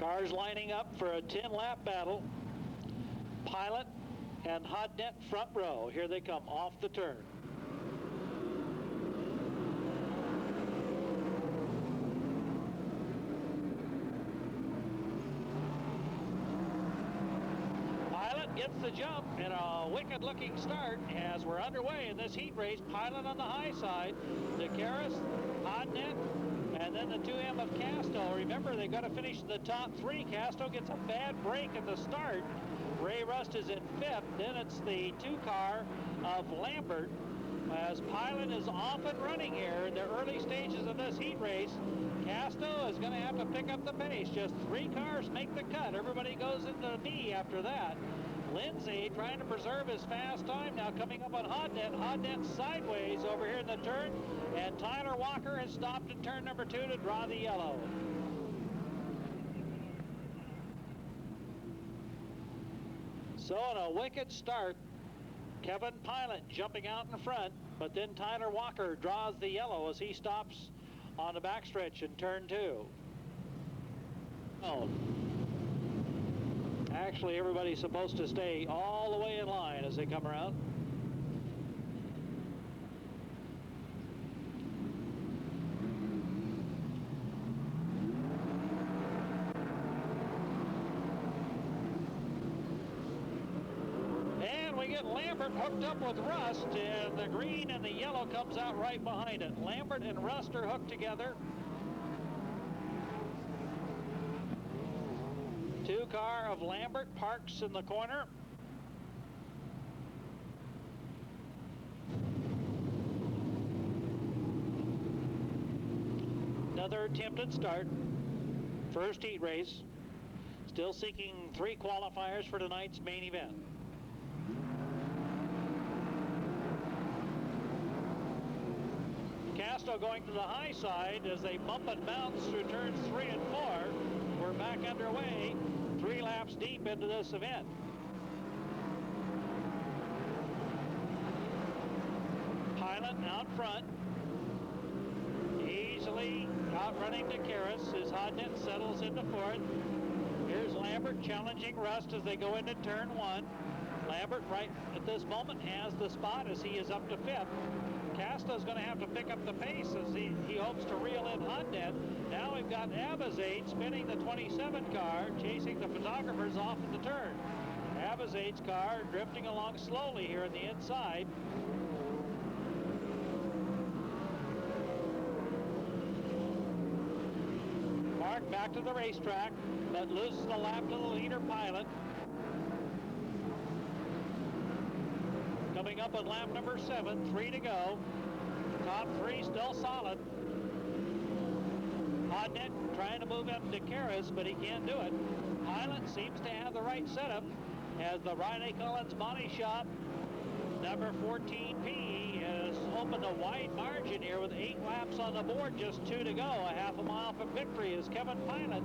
Cars lining up for a 10-lap battle. Pylant and Hodnett front row. Here they come off the turn. Pylant gets the jump and a wicked-looking start as we're underway in this heat race. Pylant on the high side, DeCaris, Hodnett, and then the 2M of Casto. Remember, they got to finish in the top three. Casto gets a bad break at the start. Ray Rust is in fifth. Then it's the 2-car of Lambert as Pylant is off and running here in the early stages of this heat race. Casto is going to have to pick up the pace. Just 3 cars make the cut. Everybody goes into the B after that. Lindsay trying to preserve his fast time now, coming up on Hodnett. Hodnett sideways over here in the turn, and Tyler Walker has stopped at turn number 2 to draw the yellow. So in a wicked start, Kevin Pylant jumping out in front, but then Tyler Walker draws the yellow as he stops on the backstretch in turn 2. Oh. Actually, everybody's supposed to stay all the way in line as they come around. And we get Lambert hooked up with Rust, and the green and the yellow comes out right behind it. Lambert and Rust are hooked together. 2-car of Lambert parks in the corner. Another attempted start. First heat race. Still seeking 3 qualifiers for tonight's main event. Casto going to the high side as they bump and bounce through turns 3 and 4. We're back underway, 3 laps deep into this event. Pylant out front, easily outrunning DeCaris as Hodnett settles into 4th. Here's Lambert challenging Rust as they go into turn 1. Lambert right at this moment has the spot as he is up to 5th. Casto's going to have to pick up the pace as he hopes to reel in Hodnett. Now we've got Abazade spinning the 27 car, chasing the photographers off at the turn. Abazade's car drifting along slowly here on the inside. Mark back to the racetrack, but loses the lap to the leader, Pylant. Coming up on lap number 7, 3 to go. Top 3 still solid. Hodnett trying to move up DeCaris, but he can't do it. Pylant seems to have the right setup as the Riley Collins Body Shop, number 14P, has opened a wide margin here with 8 laps on the board, just 2 to go. A half a mile from victory is Kevin Pylant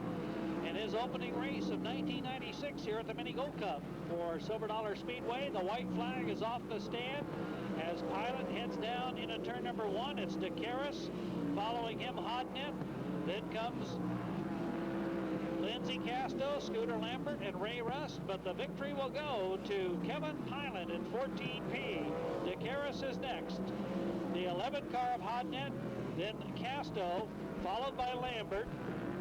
in his opening race of 1996 here at the Mini Gold Cup for Silver Dollar Speedway. The white flag is off the stand as Pylant heads down into turn number 1. It's DeCaris, following him Hodnett. Then comes Lindsey Casto, Scooter Lambert, and Ray Rust, but the victory will go to Kevin Pylant in 14P. DeCaris is next. The 11 car of Hodnett, then Casto, followed by Lambert.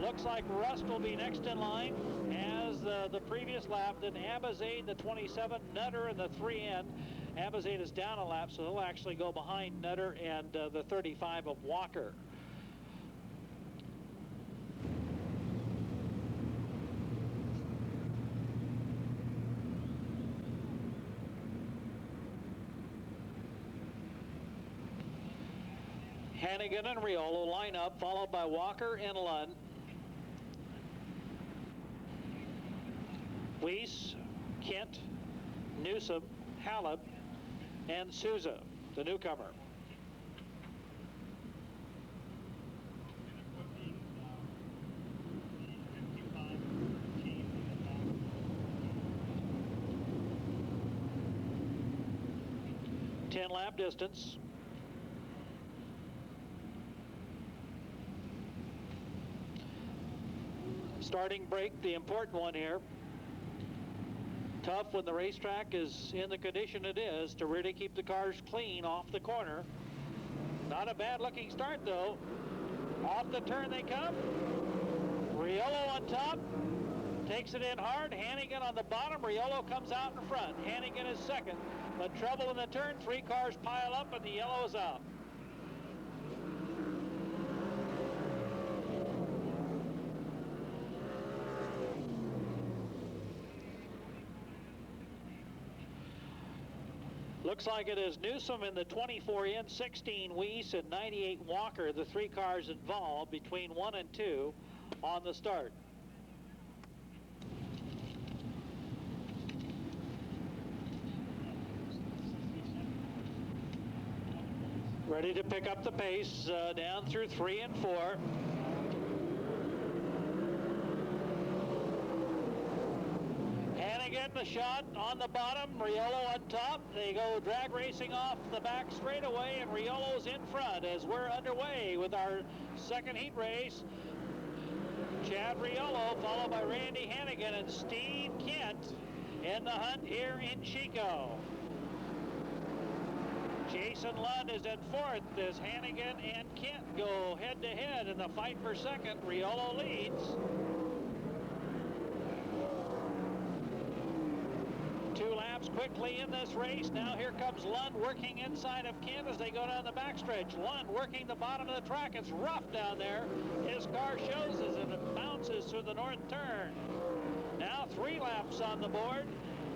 Looks like Rust will be next in line as the previous lap. Then Abazade, the 27, Nutter, and the 3N. Abazade is down a lap, so he'll actually go behind Nutter and the 35 of Walker. Hannigan and Riolo line up, followed by Walker and Lund. Weiss, Kent, Newsom, Halib, and Souza, the newcomer. Ten-lap distance. Starting brake, the important one here. Tough when the racetrack is in the condition it is to really keep the cars clean off the corner. Not a bad looking start though. Off the turn they come. Riolo on top. Takes it in hard. Hannigan on the bottom. Riolo comes out in front. Hannigan is second. But trouble in the turn. 3 cars pile up and the yellow is out. Looks like it is Newsom in the 24 in, 16 Weiss, and 98 Walker, the 3 cars involved between 1 and 2 on the start. Ready to pick up the pace down through 3 and 4. Hannigan the shot on the bottom, Riolo on top. They go drag racing off the back straightaway, and Riolo's in front as we're underway with our second heat race. Chad Riolo, followed by Randy Hannigan and Steve Kent in the hunt here in Chico. Jason Lund is in fourth as Hannigan and Kent go head-to-head in the fight for second. Riolo leads. 2 laps quickly in this race. Now here comes Lund working inside of Kent as they go down the backstretch. Lund working the bottom of the track. It's rough down there. His car shows as it bounces through the north turn. Now 3 laps on the board.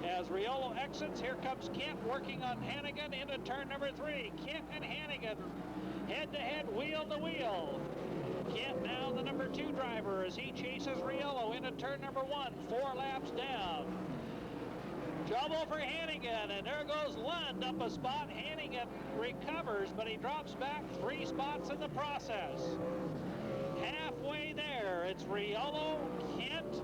As Riolo exits, here comes Kent working on Hannigan into turn number 3. Kent and Hannigan head-to-head, wheel to wheel. Kent now the number 2 driver as he chases Riolo into turn number 1. 4 laps down. Trouble for Hannigan, and there goes Lund up a spot. Hannigan recovers, but he drops back 3 spots in the process. Halfway there, it's Riolo, Kent,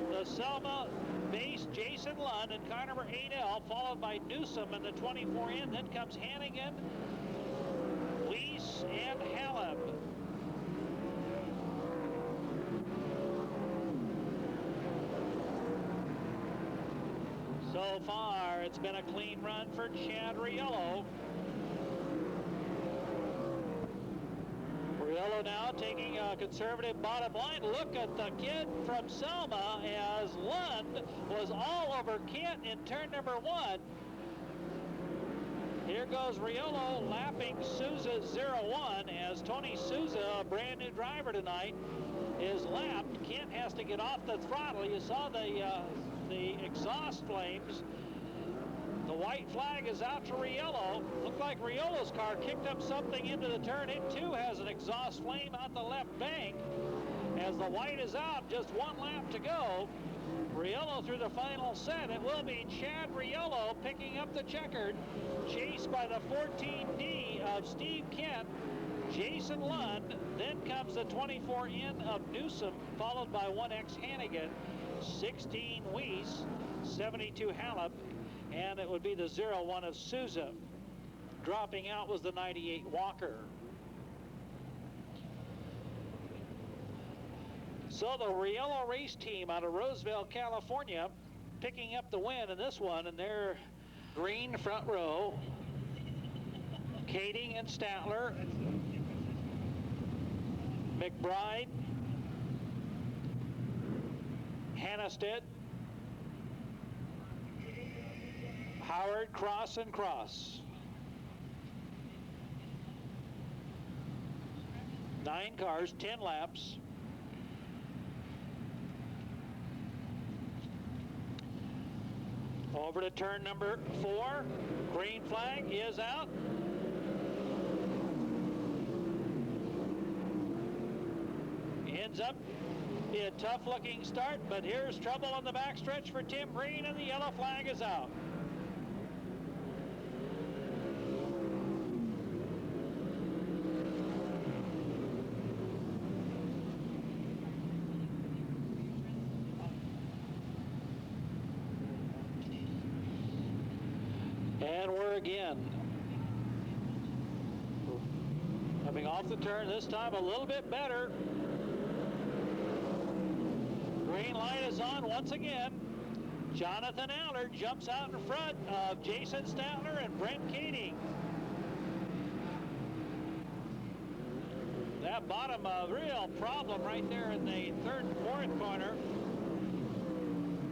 the Selma base Jason Lund in car number 8L, followed by Newsom in the 24 in. Then comes Hannigan, Weiss, and Halep. So far, it's been a clean run for Chad Riolo. Riolo now taking a conservative bottom line. Look at the kid from Selma as Lund was all over Kent in turn number 1. Here goes Riolo lapping Souza 01 as Tony Souza, a brand new driver tonight, is lapped. Kent has to get off the throttle. You saw the exhaust flames. The white flag is out to Riolo. Looked like Riolo's car kicked up something into the turn. It too has an exhaust flame out the left bank. As the white is out, just 1 lap to go. Riolo through the final set. It will be Chad Riolo picking up the checkered, chased by the 14D of Steve Kent, Jason Lund. Then comes the 24 in of Newsom, followed by 1X Hannigan, 16 Weiss, 72 Halep, and it would be the 01 of Souza. Dropping out was the 98 Walker. So the Riolo race team out of Roseville, California, picking up the win in this one, and their green front row, Kaeding and Statler, McBride, Hannestead, Howard, Cross, and Cross. 9 cars, 10 laps. Over to turn number 4. Green flag is out. Ends up be a tough looking start, but here's trouble on the backstretch for Tim Green, and the yellow flag is out. And we're again coming off the turn, this time a little bit better. green light is on once again. Jonathan Allard jumps out in front of Jason Statler and Brent Kaeding. That bottom, a real problem right there in the third and fourth corner.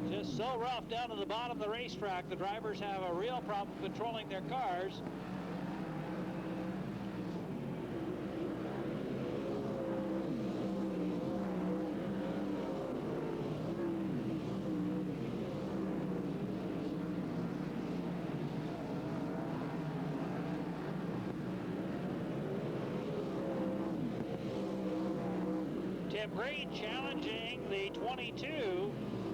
Just so rough down to the bottom of the racetrack. The drivers have a real problem controlling their cars. Tim Green challenging the 22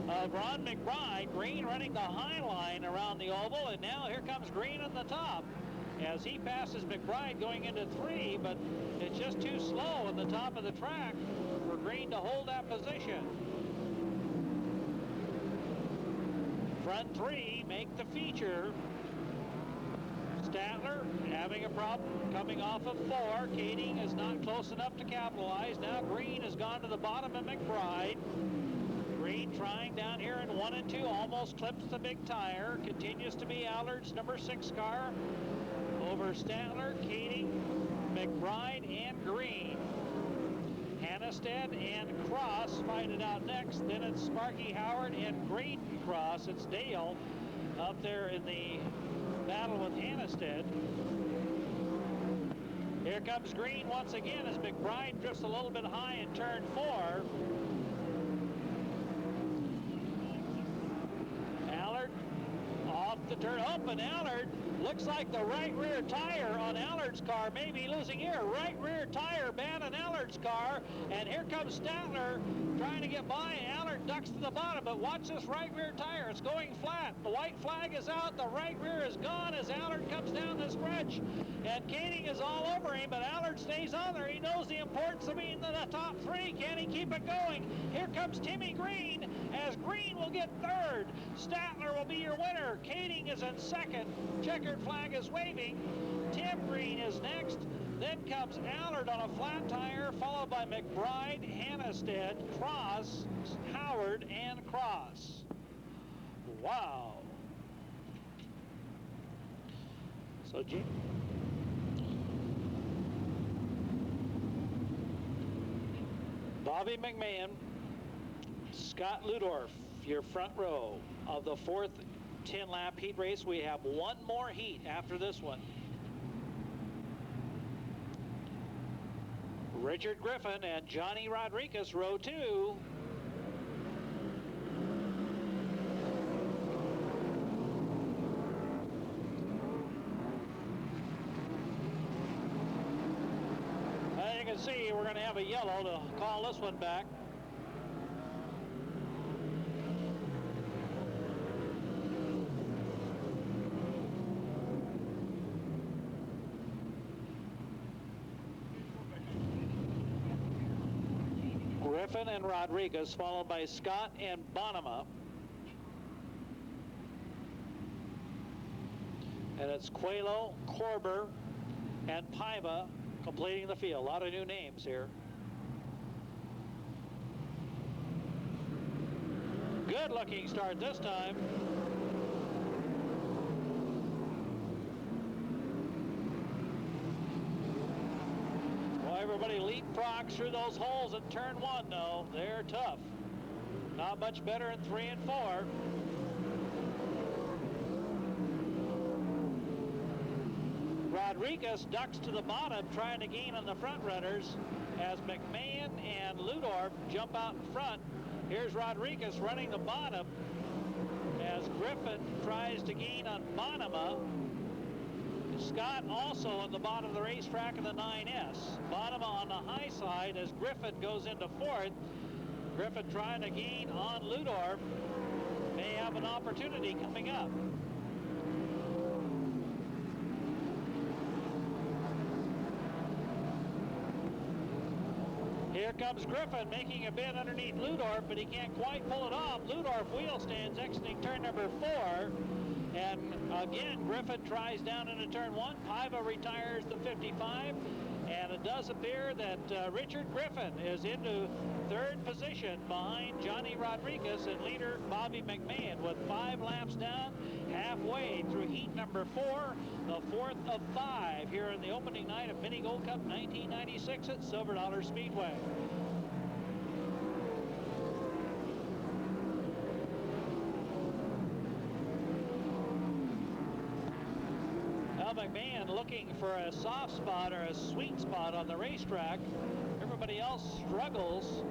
of Ron McBride. Green running the high line around the oval, and now here comes Green on the top as he passes McBride going into 3, but it's just too slow on the top of the track for Green to hold that position. Front 3 make the feature. Statler having a problem coming off of 4. Kaeding is not close enough to capitalize. Now Green has gone to the bottom of McBride. Green trying down here in 1 and 2, almost clips the big tire. Continues to be Allard's number 6 car over Statler, Kaeding, McBride, and Green. Hannestead and Cross fight it out next. Then it's Sparky Howard and Green Cross. It's Dale up there in the battle with Hannestead. Here comes Green once again as McBride drifts a little bit high in turn 4. Allard off the turn. And Allard looks like the right rear tire on Allard's car may be losing air. Right rear tire bad on Allard's car, and here comes Statler trying to get by. Allard ducks to the bottom, but watch this right rear tire. It's going flat. The white flag is out. The right rear is gone as Allard comes down the stretch, and Kaeding is all over him, but Allard stays on there. He knows the importance of being in the top 3. Can he keep it going? Here comes Timmy Green as Green will get 3rd. Statler will be your winner. Kaeding is in 2nd. Checkered flag is waving. Tim Green is next. Then comes Allard on a flat tire, followed by McBride, Hannestead, Cross, Howard, and Cross. Wow. So, Bobby McMahon, Scott Ludorf, your front row of the 4th 10-lap heat race. We have one more heat after this one. Richard Griffin and Johnny Rodriguez, row 2. As you can see, we're going to have a yellow to call this one back. Griffin and Rodriguez, followed by Scott and Bonema. And it's Coelho, Korber, and Paiva completing the field. A lot of new names here. Good looking start this time. Everybody leapfrogs through those holes at turn 1, though. They're tough. Not much better in 3 and 4. Rodriguez ducks to the bottom, trying to gain on the front runners as McMahon and Ludorf jump out in front. Here's Rodriguez running the bottom as Griffin tries to gain on Bonema. Scott also on the bottom of the racetrack in the 9S. Bonema on the high side as Griffin goes into 4th. Griffin trying to gain on Ludorf. May have an opportunity coming up. Here comes Griffin making a bid underneath Ludorf, but he can't quite pull it off. Ludorf wheel stands exiting turn number 4. And again, Griffin tries down into turn 1. Paiva retires the 55. And it does appear that Richard Griffin is into third position behind Johnny Rodriguez and leader Bobby McMahon with 5 laps down, halfway through heat number 4, the 4th of 5 here in the opening night of Mini Gold Cup 1996 at Silver Dollar Speedway. McMahon looking for a soft spot or a sweet spot on the racetrack. Everybody else struggles.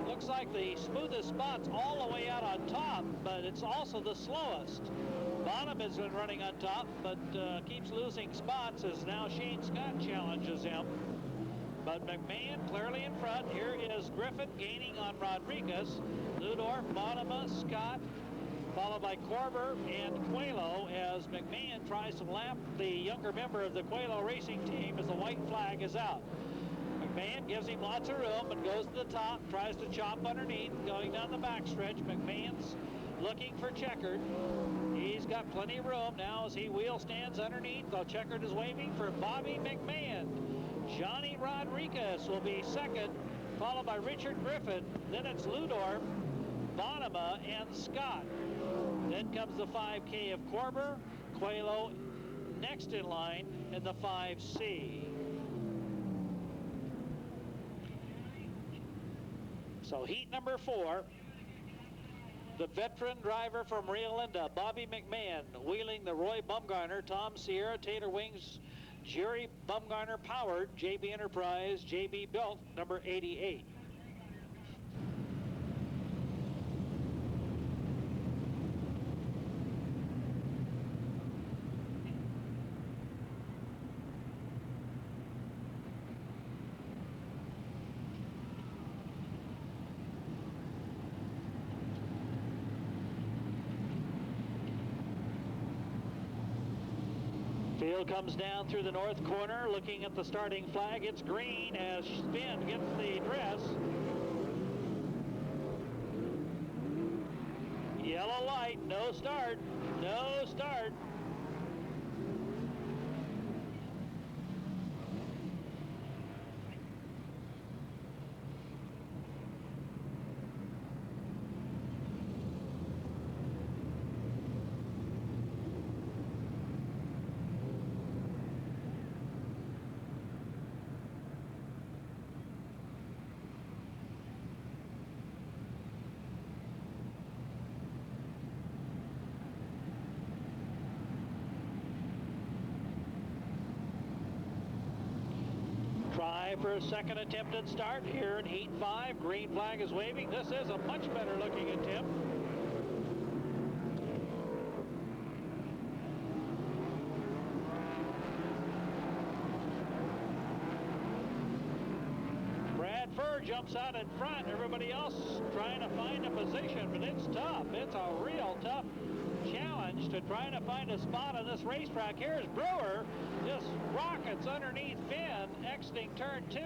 Looks like the smoothest spot's all the way out on top, but it's also the slowest. Bonham has been running on top, but keeps losing spots as now Shane Scott challenges him. But McMahon clearly in front. Here is Griffin gaining on Rodriguez. Ludorf, Bonham, Scott, followed by Corber and Coelho as McMahon tries to lap the younger member of the Coelho racing team as the white flag is out. McMahon gives him lots of room and goes to the top, tries to chop underneath, going down the backstretch. McMahon's looking for Checkered. He's got plenty of room now as he wheel stands underneath, while Checkered is waving for Bobby McMahon. Johnny Rodriguez will be second, followed by Richard Griffin. Then it's Ludorf, Bonema, and Scott. Then comes the 5K of Corber, Coelho next in line in the 5C. So heat number 4, the veteran driver from Rio Linda, Bobby McMahon, wheeling the Roy Bumgarner, Tom Sierra, Taylor Wings, Jerry Bumgarner powered, JB Enterprise, JB built, number 88. Field comes down through the north corner, looking at the starting flag. It's green as Spin gets the dress. Yellow light, no start, no start. Try for a second attempted start here in heat 5. Green flag is waving. This is a much better looking attempt. Brad Furr jumps out in front. Everybody else trying to find a position, but it's tough. It's a real tough challenge to try to find a spot on this racetrack. Here's Brewer, just rockets underneath Finn, exiting turn 2.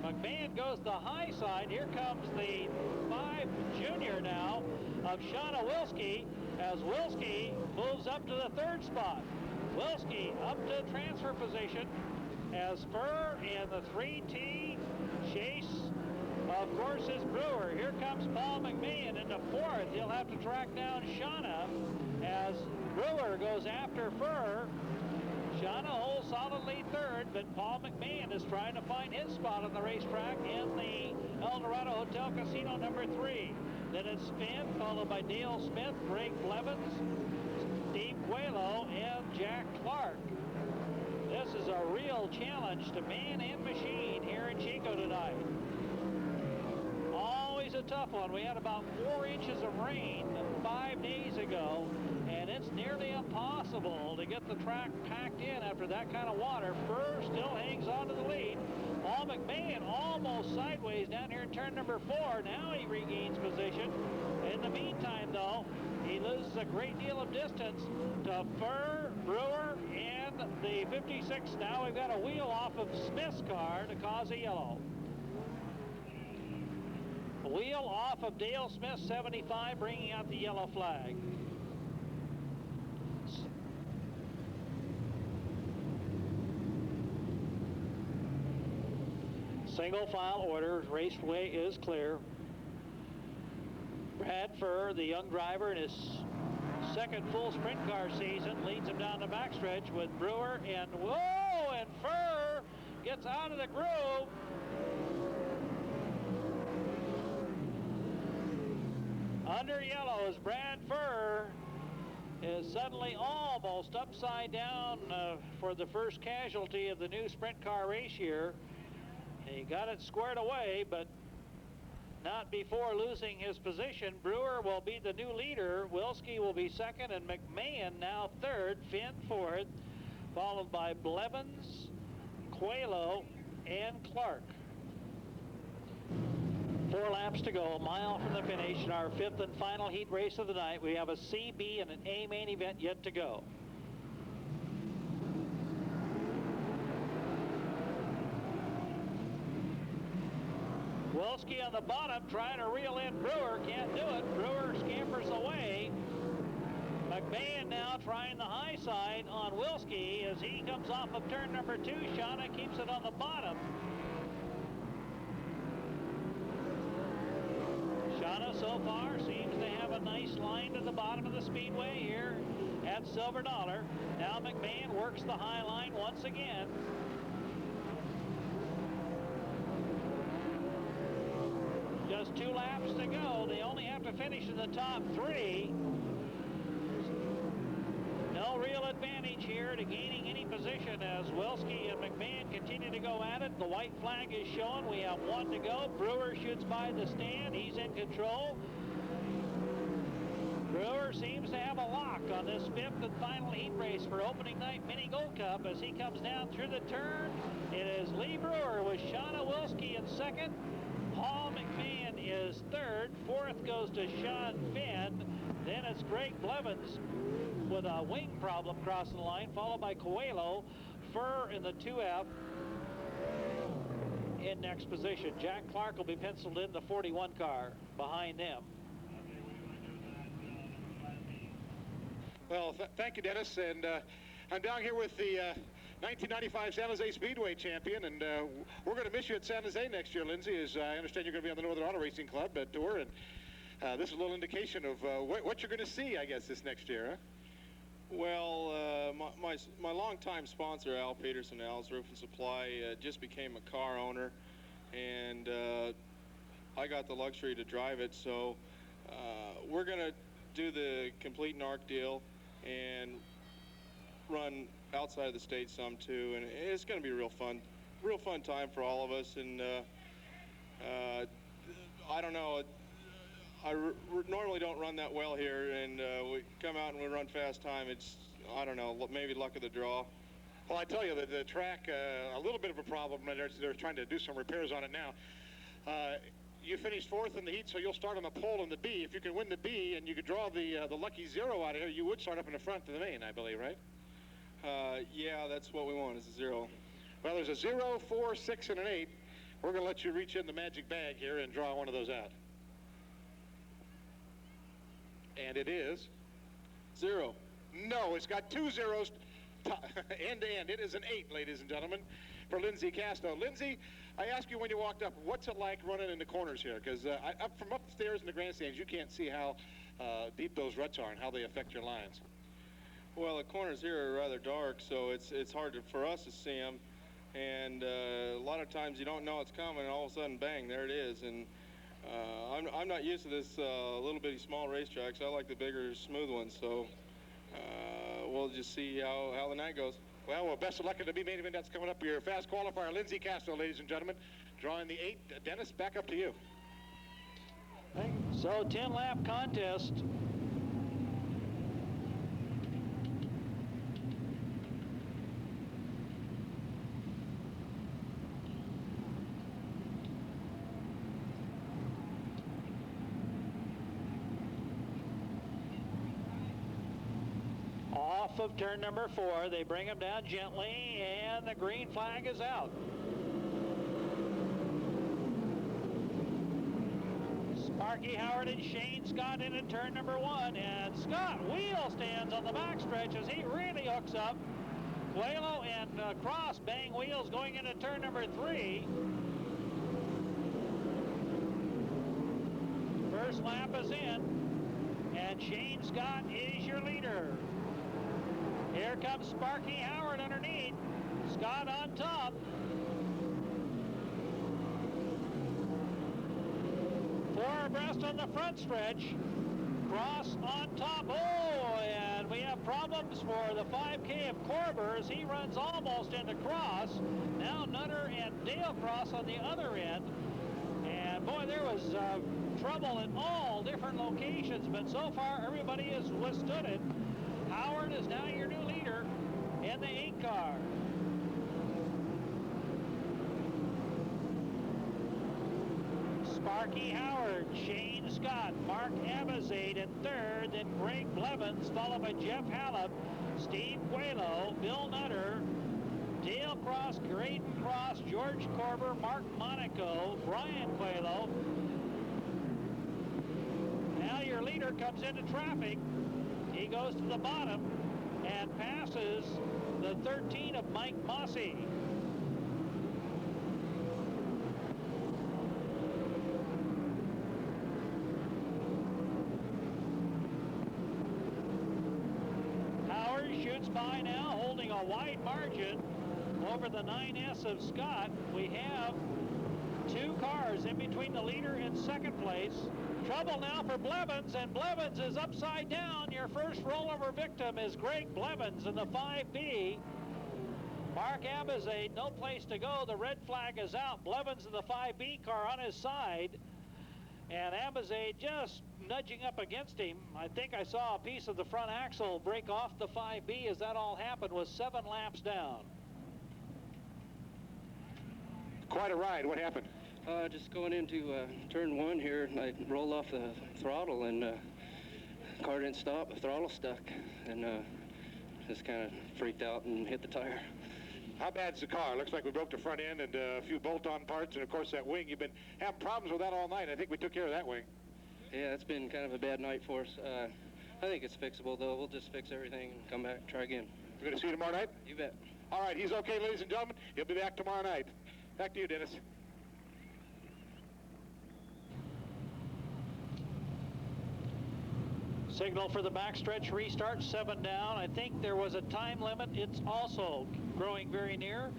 McMahon goes the high side. Here comes the 5 junior now of Shauna Wilski, as Wilski moves up to the 3rd spot. Wilski up to transfer position as Furr and the 3T chase. Of course, is Brewer. Here comes Paul McMahon into 4th. He'll have to track down Shauna as Brewer goes after Furr. Shauna holds solidly 3rd, but Paul McMahon is trying to find his spot on the racetrack in the El Dorado Hotel Casino number 3. Then it's Finn, followed by Dale Smith, Greg Blevins, Steve Coelho, and Jack Clark. This is a real challenge to man and machine here in Chico tonight. Always a tough one. We had about 4 inches of rain 5 days ago, and it's nearly impossible to get the track packed in after that kind of water. Furr still hangs on to the lead. Paul McMahon almost sideways down here in turn number 4. Now he regains position. In the meantime, though, he loses a great deal of distance to Furr, Brewer, and the 56. Now we've got a wheel off of Smith's car to cause a yellow. Wheel off of Dale Smith, 75, bringing out the yellow flag. Single file order, raceway is clear. Brad Furr, the young driver in his second full sprint car season, leads him down the backstretch with Brewer, and whoa, and Furr gets out of the groove. Under yellows, Brad Furr is suddenly almost upside down for the first casualty of the new sprint car race here. He got it squared away, but not before losing his position. Brewer will be the new leader. Wilski will be second, and McMahon now third, Finn fourth, followed by Blevins, Coelho, and Clark. 4 laps to go, a mile from the finish in our 5th and final heat race of the night. We have a C, B, and an A main event yet to go. Wilski on the bottom trying to reel in Brewer, can't do it. Brewer scampers away. McMahon now trying the high side on Wilski as he comes off of turn number 2. Shauna keeps it on the bottom. Shauna so far seems to have a nice line to the bottom of the speedway here at Silver Dollar. Now McMahon works the high line once again. Just 2 laps to go. They only have to finish in the top 3. No real advantage here to gaining any position as Wilski and McMahon continue to go at it. The white flag is showing. We have 1 to go. Brewer shoots by the stand. He's in control. Brewer seems to have a lock on this 5th and final heat race for opening night Mini Gold Cup as he comes down through the turn. It is Lee Brewer with Shauna Wilski in second. Paul McMahon is third. 4th goes to Sean Finn. Then it's Greg Blevins with a wing problem crossing the line, followed by Coelho. Furr in the 2F in next position. Jack Clark will be penciled in the 41 car behind them. Well, thank you, Dennis. And I'm down here with the 1995 San Jose Speedway champion, and we're going to miss you at San Jose next year, Lindsay, as I understand you're going to be on the Northern Auto Racing Club tour, and this is a little indication of what you're going to see, I guess, this next year, huh? Well, my longtime sponsor, Al Peterson, Al's Roof and Supply, just became a car owner, and I got the luxury to drive it, so we're going to do the complete NARC deal and run outside of the state some too, and it's going to be real fun time for all of us. And I don't know, I normally don't run that well here, and we come out and we run fast time. It's, I don't know, maybe luck of the draw. Well, I tell you, the track, a little bit of a problem. They're trying to do some repairs on it now. You finished 4th in the heat, so you'll start on the pole in the B. If you can win the B and you could draw the lucky 0 out of here, you would start up in the front of the main, I believe, right? Yeah, that's what we want, is a 0. Well, there's a 0, 4, 6, and an 8. We're going to let you reach in the magic bag here and draw one of those out. And it is? 0. No, it's got 2 zeros end to end. It is an 8, ladies and gentlemen, for Lindsay Casto. Lindsay, I asked you when you walked up, what's it like running in the corners here? Because from upstairs in the grandstands, you can't see how deep those ruts are and how they affect your lines. Well, the corners here are rather dark, so it's hard for us to see them. And a lot of times you don't know it's coming, and all of a sudden, bang, there it is. And I'm not used to this little bitty small racetracks. I like the bigger, smooth ones. So we'll just see how the night goes. Well, best of luck in the B main event that's coming up. Your fast qualifier, Lindsay Castro, ladies and gentlemen, drawing the 8. Dennis, back up to you. So 10-lap contest. Off of turn number 4, they bring him down gently, and the green flag is out. Sparky Howard and Shane Scott in at turn number 1, and Scott wheel stands on the backstretch as he really hooks up. Coelho and Cross bang wheels going into turn number 3. first lap is in, and Shane Scott is your leader. Here comes Sparky Howard underneath. Scott on top. 4 abreast on the front stretch. Cross on top. Oh, and we have problems for the 5K of Korber as he runs almost into Cross. Now Nutter and Dale Cross on the other end. And boy, there was trouble at all different locations, but so far everybody has withstood it. Howard is now your new leader in the 8 car. Sparky Howard, Shane Scott, Mark Abizade in third, then Greg Blevins, followed by Jeff Hallop, Steve Guelo, Bill Nutter, Dale Cross, Graydon Cross, George Korber, Mark Monaco, Brian Guelo. Now your leader comes into traffic. He goes to the bottom and passes the 13 of Mike Mossy. Howard shoots by now, holding a wide margin over the 9S of Scott. We have 2 cars in between the leader and second place. Trouble now for Blevins, and Blevins is upside down. Your first rollover victim is Greg Blevins in the 5B. Mark Abizade, no place to go. The red flag is out. Blevins in the 5B car on his side, and Abizade just nudging up against him. I think I saw a piece of the front axle break off the 5B as that all happened, was 7 laps down. Quite a ride. What happened? Just going into turn 1 here, I rolled off the throttle and car didn't stop, the throttle stuck, and just kind of freaked out and hit the tire. How bad's the car? Looks like we broke the front end and a few bolt-on parts, and of course that wing. You've been having problems with that all night. I think we took care of that wing. Yeah, it's been kind of a bad night for us. I think it's fixable, though. We'll just fix everything and come back and try again. We're going to see you tomorrow night? You bet. All right, he's okay, ladies and gentlemen. He'll be back tomorrow night. Back to you, Dennis. Signal for the backstretch restart, 7 down. I think there was a time limit. It's also growing very near,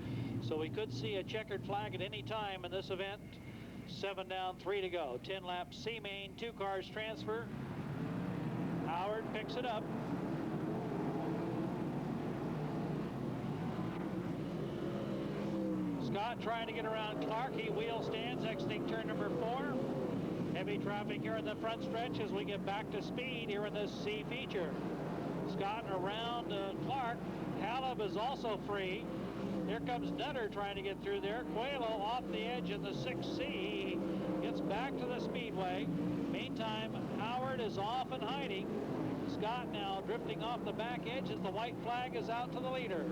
so we could see a checkered flag at any time in this event. 7 down, 3 to go. 10 laps, C-main, 2 cars transfer. Howard picks it up. Scott trying to get around Clark. He wheel stands, exiting turn number 4. Heavy traffic here in the front stretch as we get back to speed here in this C feature. Scott around Clark. Halib is also free. Here comes Nutter trying to get through there. Coelho off the edge in the 6C. Gets back to the Speedway. Meantime, Howard is off and hiding. Scott now drifting off the back edge as the white flag is out to the leader.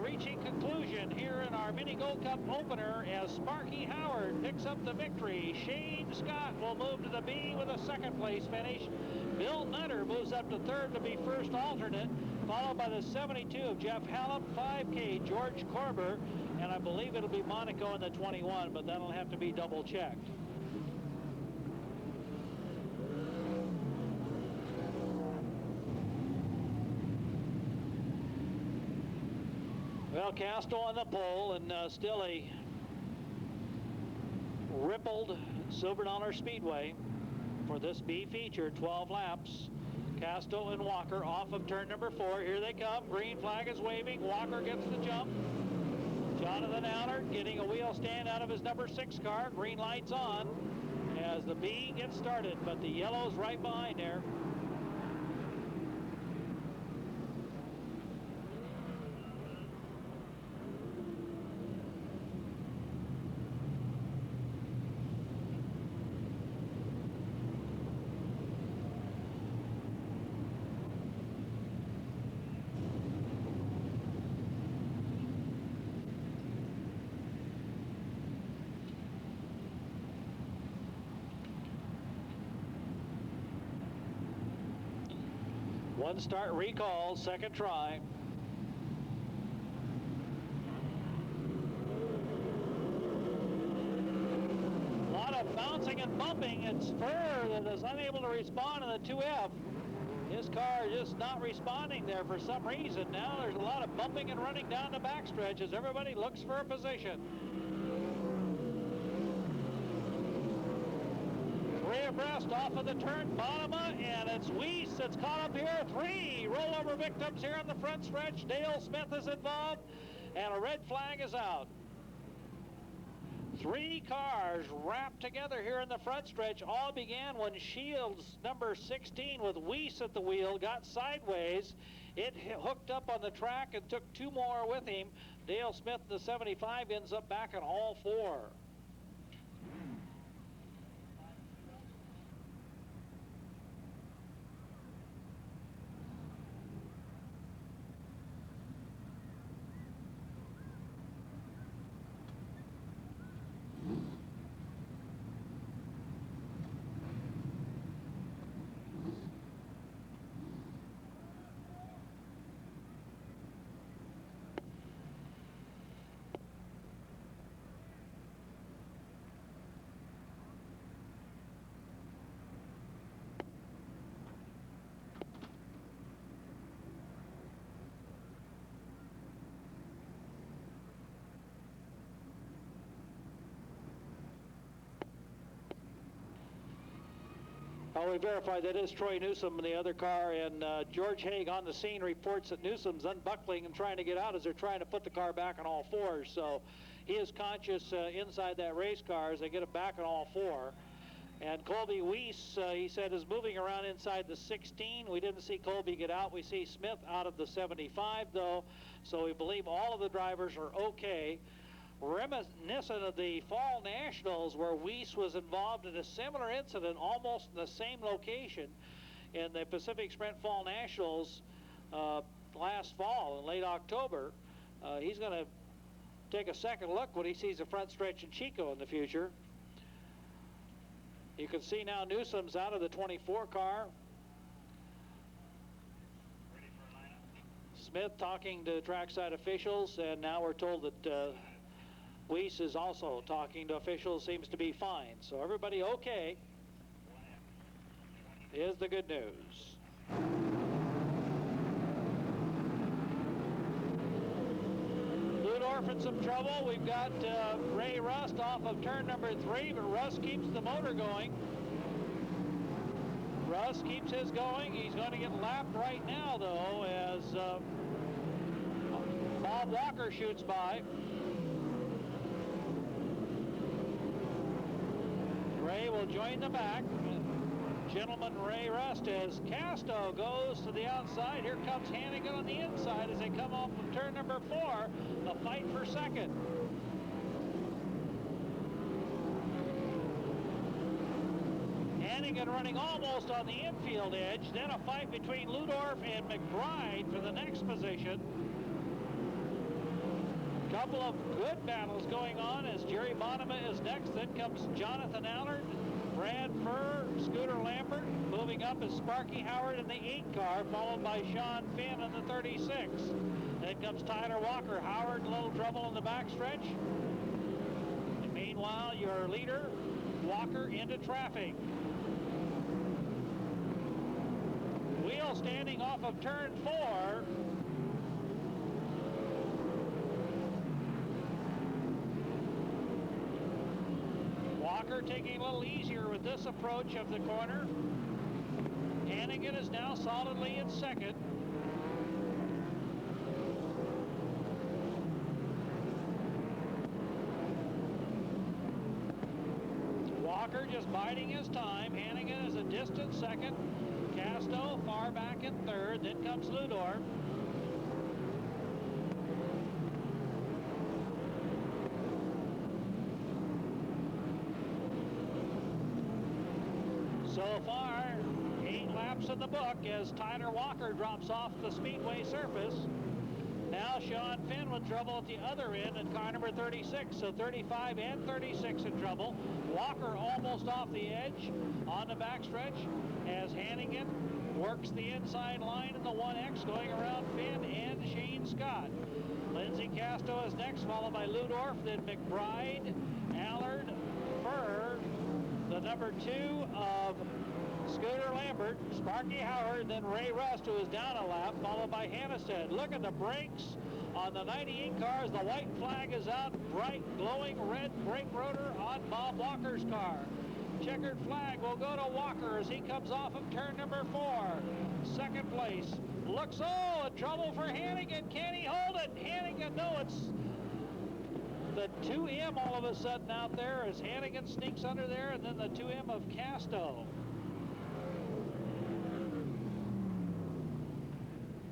Reaching conclusion here in our Mini Gold Cup opener as Sparky Howard picks up the victory. Shane Scott will move to the B with a second place finish. Bill Nutter moves up to third to be first alternate, followed by the 72 of Jeff Hallop, 5K George Korber, and I believe it'll be Monaco in the 21, but that'll have to be double checked. Well, Castro on the pole, and still a rippled Silver Dollar Speedway for this B feature, 12 laps. Castro and Walker off of turn number 4. Here they come. Green flag is waving. Walker gets the jump. Jonathan Allard getting a wheel stand out of his number 6 car. Green lights on as the B gets started, but the yellow's right behind there. One start recall, second try. bumping and bumping. It's Furr that is unable to respond in the 2F. His car just not responding there for some reason. Now there's a lot of bumping and running down the backstretch as everybody looks for a position. 3 abreast off of the turn, Bonema, and it's Weiss that's caught up here. 3 rollover victims here on the front stretch. Dale Smith is involved, and a red flag is out. 3 cars wrapped together here in the front stretch. All began when Shields, number 16, with Weiss at the wheel, got sideways. It hooked up on the track and took 2 more with him. Dale Smith, the 75, ends up back on all 4. We verified that is Troy Newsom in the other car, and George Haig on the scene reports that Newsom's unbuckling and trying to get out as they're trying to put the car back on all 4s. So he is conscious inside that race car as they get it back on all 4. And Colby Weiss, he said, is moving around inside the 16. We didn't see Colby get out. We see Smith out of the 75, though, so we believe all of the drivers are okay. Reminiscent of the Fall Nationals, where Weiss was involved in a similar incident almost in the same location in the Pacific Sprint Fall Nationals last fall in late October. He's going to take a second look when he sees the front stretch in Chico in the future. You can see now Newsom's out of the 24 car. Smith talking to trackside officials, and now we're told that Weiss is also talking to officials, seems to be fine. So everybody okay is the good news. Ludorf in some trouble. We've got Ray Rust off of turn number 3, but Rust keeps the motor going. Rust keeps his going. He's going to get lapped right now, though, as Bob Walker shoots by. Ray will join the back. Gentleman Ray Rust as Casto goes to the outside. Here comes Hannigan on the inside as they come off of turn number 4. A fight for second. Hannigan running almost on the infield edge. Then a fight between Ludorf and McBride for the next position. Couple of good battles going on as Jerry Bonema is next. Then comes Jonathan Allard, Brad Furr, Scooter Lambert. Moving up is Sparky Howard in the 8 car, followed by Sean Finn in the 36. Then comes Tyler Walker. Howard in a little trouble in the backstretch. And meanwhile, your leader, Walker, into traffic. Wheel standing off of turn 4. Walker taking a little easier with this approach of the corner. Hannigan is now solidly in second. Walker just biding his time. Hannigan is a distant second. Casto far back in third. Then comes Ludorf. So far, 8 laps in the book as Tyler Walker drops off the Speedway surface. Now Sean Finn with trouble at the other end at car number 36. So 35 and 36 in trouble. Walker almost off the edge on the backstretch as Hannigan works the inside line in the 1X going around Finn and Shane Scott. Lindsey Casto is next, followed by Ludorf, then McBride, Allard, Furr, the the number 2 of Scooter Lambert, Sparky Howard, then Ray Rust, who is down a lap, followed by Hannestead. Look at the brakes on the 98 cars. The white flag is out, bright, glowing red brake rotor on Bob Walker's car. Checkered flag will go to Walker as he comes off of turn number 4. Second place. Looks, in trouble for Hannigan. Can he hold it? Hannigan, no, it's the 2M all of a sudden out there as Hannigan sneaks under there, and then the 2M of Casto.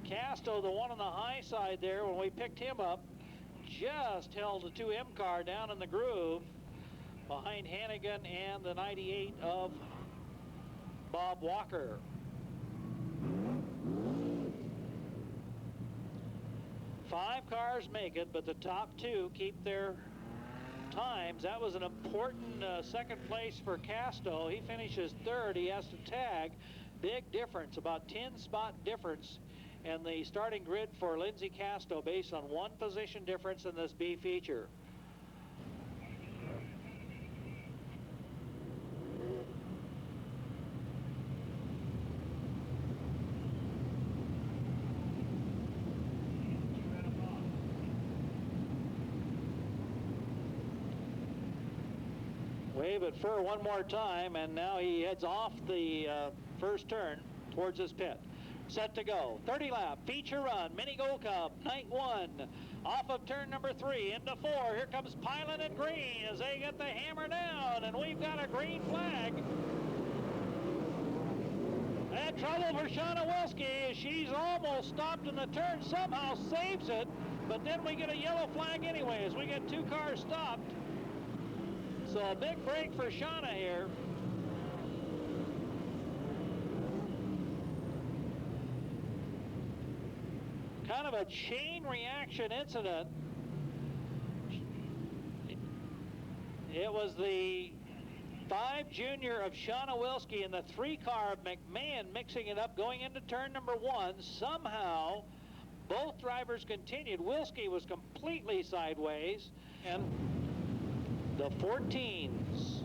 Casto, the one on the high side there, when we picked him up, just held the 2M car down in the groove behind Hannigan and the 98 of Bob Walker. Five cars make it, but the top 2 keep their times. That was an important second place for Casto. He finishes 3rd. He has to tag. Big difference, about 10 spot difference in the starting grid for Lindsey Casto based on 1 position difference in this B feature. Wave at Fur one more time, and now he heads off the first turn towards his pit. Set to go. 30 lap, feature run, Mini Gold Cup, night 1. Off of turn number 3 into 4. Here comes Pylant and Green as they get the hammer down, and we've got a green flag. And trouble for Shauna Wilski as she's almost stopped in the turn, somehow saves it, but then we get a yellow flag anyway as we get 2 cars stopped. So a big break for Shauna here. Kind of a chain reaction incident. It was the 5 junior of Shauna Wilski and the 3 car of McMahon mixing it up going into turn number 1. Somehow both drivers continued. Wilski was completely sideways, and the 14s,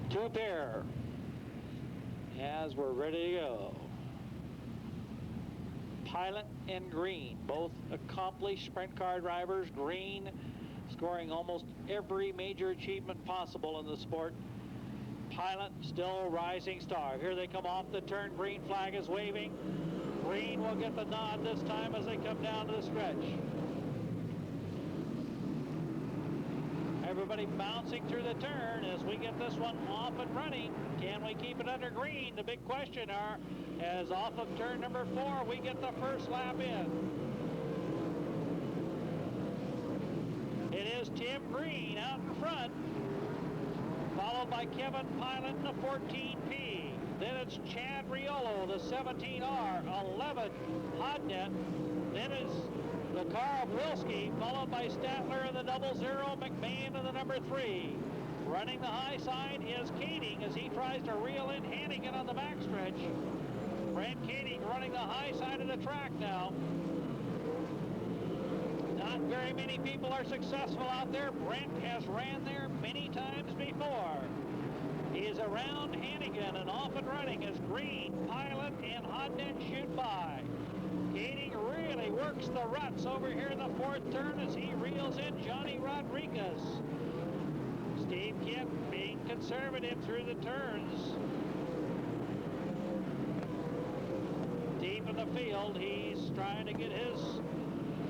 2 pair, as we're ready to go. Pylant and Green, both accomplished sprint car drivers. Green scoring almost every major achievement possible in the sport. Pylant still rising star. Here they come off the turn. Green flag is waving. Green will get the nod this time as they come down to the stretch. Everybody bouncing through the turn as we get this one off and running. Can we keep it under Green? The big question are, as off of turn number 4, we get the first lap in. It is Tim Green out in front, followed by Kevin Pylant in the 14P. Then it's Chad Riolo, the 17R, 11 Hodnett. Then it's the car of Wilski, followed by Statler in the 00, McMahon in the number 3. Running the high side is Kaeding as he tries to reel in Hannigan on the backstretch. Brent Kaeding running the high side of the track now. Not very many people are successful out there. Brent has ran there many times before. He is around Hannigan and off and running as Green, Pylant, and Hodnett shoot by. Kaeding really works the ruts over here in the 4th turn as he reels in Johnny Rodriguez. Steve Kipp being conservative through the turns. Deep in the field, he's trying to get his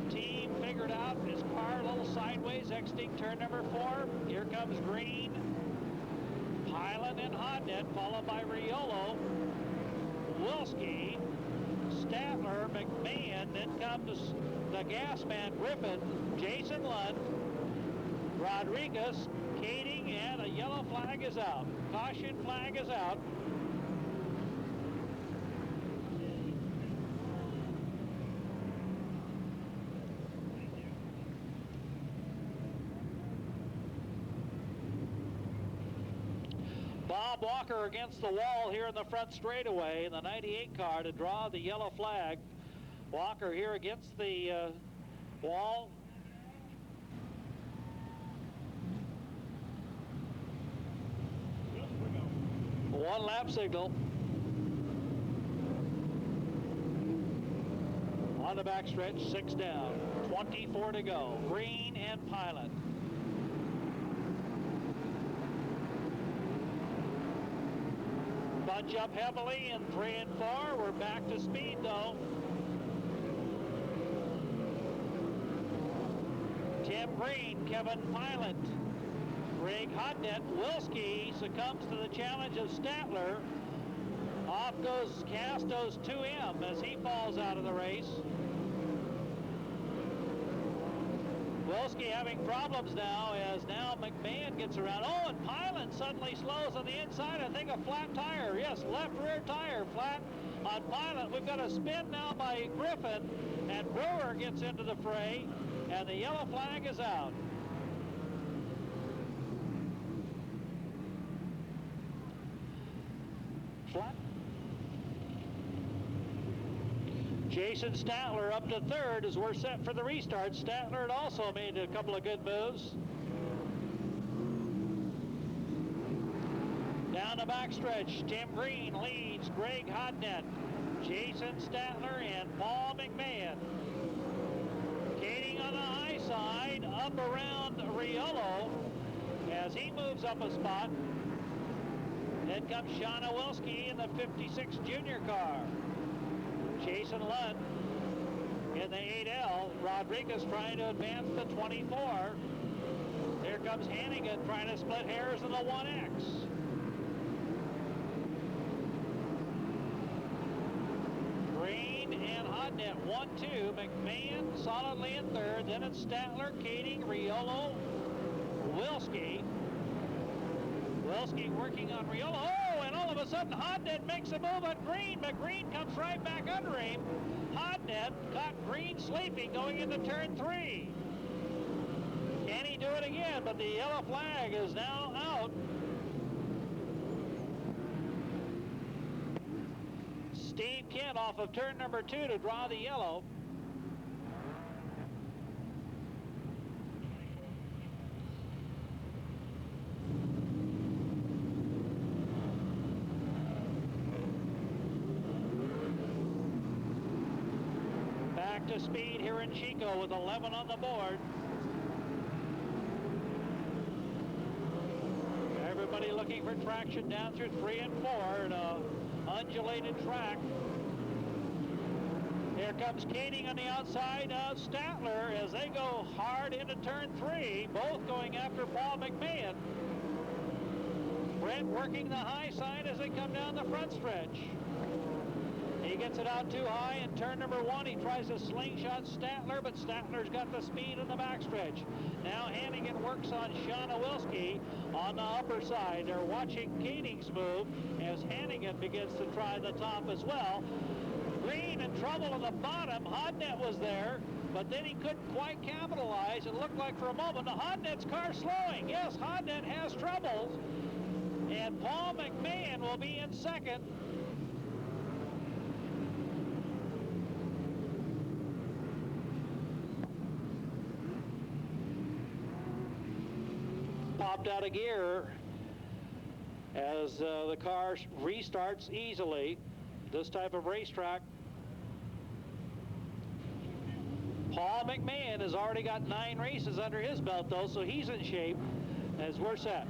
team figured out. His car a little sideways, exiting turn number 4. Here comes Green, Pylant, and Hodnett, followed by Riolo, Wilski, Statler, McMahon. Then comes the gas man Griffin, Jason Lund, Rodriguez, Kaeding, and a yellow flag is out. Caution flag is out. Bob Walker against the wall here in the front straightaway in the 98 car to draw the yellow flag. Walker here against the wall. One lap signal. On the backstretch, 6 down, 24 to go. Green and Pylant. Bunch up heavily in 3 and 4. We're back to speed though. Tim Green, Kevin Pylant, Greg Hodnett. Wilski succumbs to the challenge of Statler. Off goes Casto's 2M as he falls out of the race. Wilski having problems now as now McMahon gets around. Oh, and Pylant suddenly slows on the inside. I think a flat tire. Yes, left rear tire flat on Pylant. We've got a spin now by Griffin, and Brewer gets into the fray, and the yellow flag is out. Flat. Jason Statler up to 3rd as we're set for the restart. Statler had also made a couple of good moves. Down the backstretch, Tim Green leads Greg Hodnett, Jason Statler, and Paul McMahon. Kaeding on the high side, up around Riolo as he moves up a spot. Then comes Shauna Wilski in the 56 junior car. Jason Lunt in the 8L. Rodriguez trying to advance to 24. Here comes Hannigan trying to split hairs in the 1X. Green and Hodnett 1-2. McMahon solidly in 3rd. Then it's Statler, Kaeding, Riolo, Wilski. Wilski working on Riolo. Oh, and all of a sudden Hodnett makes a move on Green, but Green comes right back under him. Hodnett caught Green sleeping going into turn 3. Can he do it again? But the yellow flag is now out. Steve Kent off of turn number 2 to draw the yellow. To speed here in Chico with 11 on the board. Everybody looking for traction down through 3 and 4 in a undulated track. Here comes Kaeding on the outside of Statler as they go hard into turn 3, both going after Paul McMahon. Brent working the high side as they come down the front stretch. He gets it out too high in turn number 1. He tries to slingshot Statler, but Statler's got the speed in the backstretch. Now Hannigan works on Shauna Wilski on the upper side. They're watching Kaeding's move as Hannigan begins to try the top as well. Green in trouble on the bottom. Hodnett was there, but then he couldn't quite capitalize. It looked like for a moment the Hodnett's car slowing. Yes, Hodnett has troubles, and Paul McMahon will be in 2nd. Popped out of gear as the car restarts easily. This type of racetrack. Paul McMahon has already got 9 races under his belt though, so he's in shape as we're set.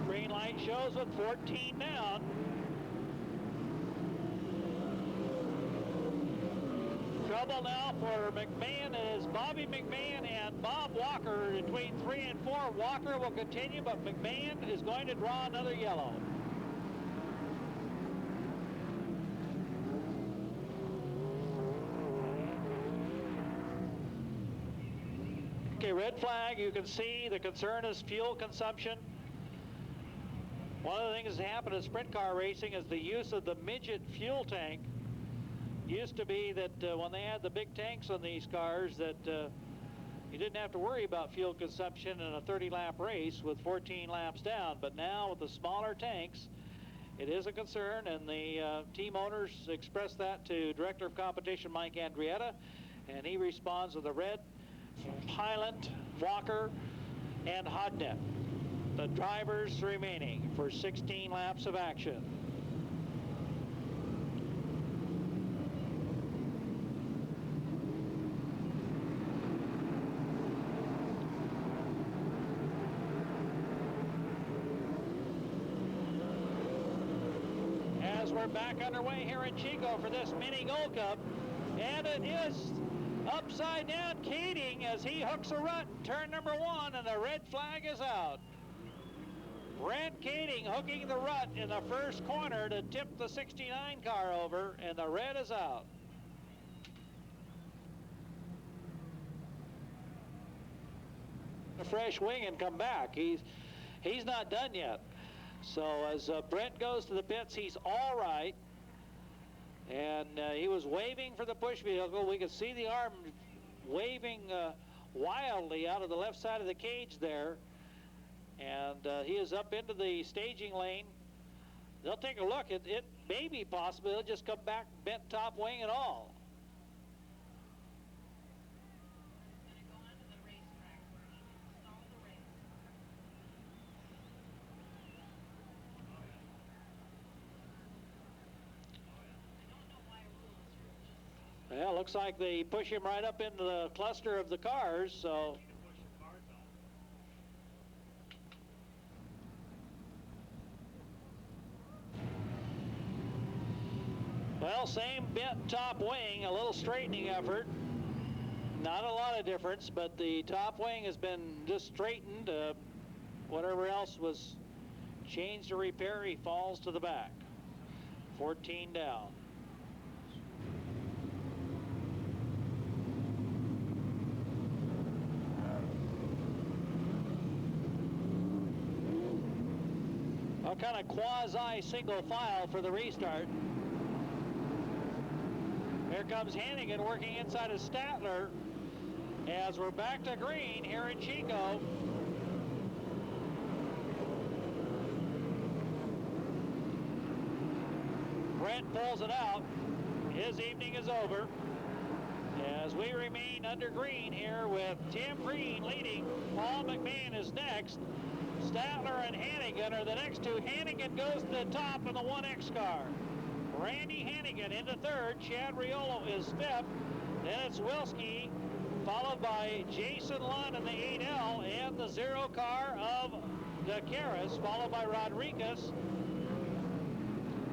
Green light shows with 14 down. Trouble now for McMahon is Bobby McMahon and Bob Walker between 3 and 4. Walker will continue, but McMahon is going to draw another yellow. Okay, red flag. You can see the concern is fuel consumption. One of the things that happened in sprint car racing is the use of the midget fuel tank. Used to be that when they had the big tanks on these cars that you didn't have to worry about fuel consumption in a 30-lap race with 14 laps down. But now with the smaller tanks, it is a concern, and the team owners expressed that to Director of Competition Mike Andrietta, and he responds with a red Pylant, Walker, and Hodnett. The drivers remaining for 16 laps of action. As we're back underway here in Chico for this mini Gold Cup, and it is upside down Kaeding as he hooks a rut in turn number 1, and the red flag is out. Brent Kaeding hooking the rut in the first corner to tip the 69 car over, and the red is out. A fresh wing and come back. He's not done yet. So as Brent goes to the pits, he's all right. And he was waving for the push vehicle. We could see the arm waving wildly out of the left side of the cage there. And he is up into the staging lane. They'll take a look. It may be possible he'll just come back bent top wing and all. Well, looks like they push him right up into the cluster of the cars, so. Well, same bent top wing, a little straightening effort. Not a lot of difference, but the top wing has been just straightened. Whatever else was changed or repaired, he falls to the back. 14 down. A kind of quasi single file for the restart. Here comes Hannigan working inside of Statler as we're back to green here in Chico. Brent pulls it out. His evening is over as we remain under green here with Tim Green leading. Paul McMahon is next. Statler and Hannigan are the next two. Hannigan goes to the top in the 1X car. Randy Hannigan into third. Chad Riolo is fifth. Then it's Wilski, followed by Jason Lund in the 8L and the 0 car of the Karras, followed by Rodriguez.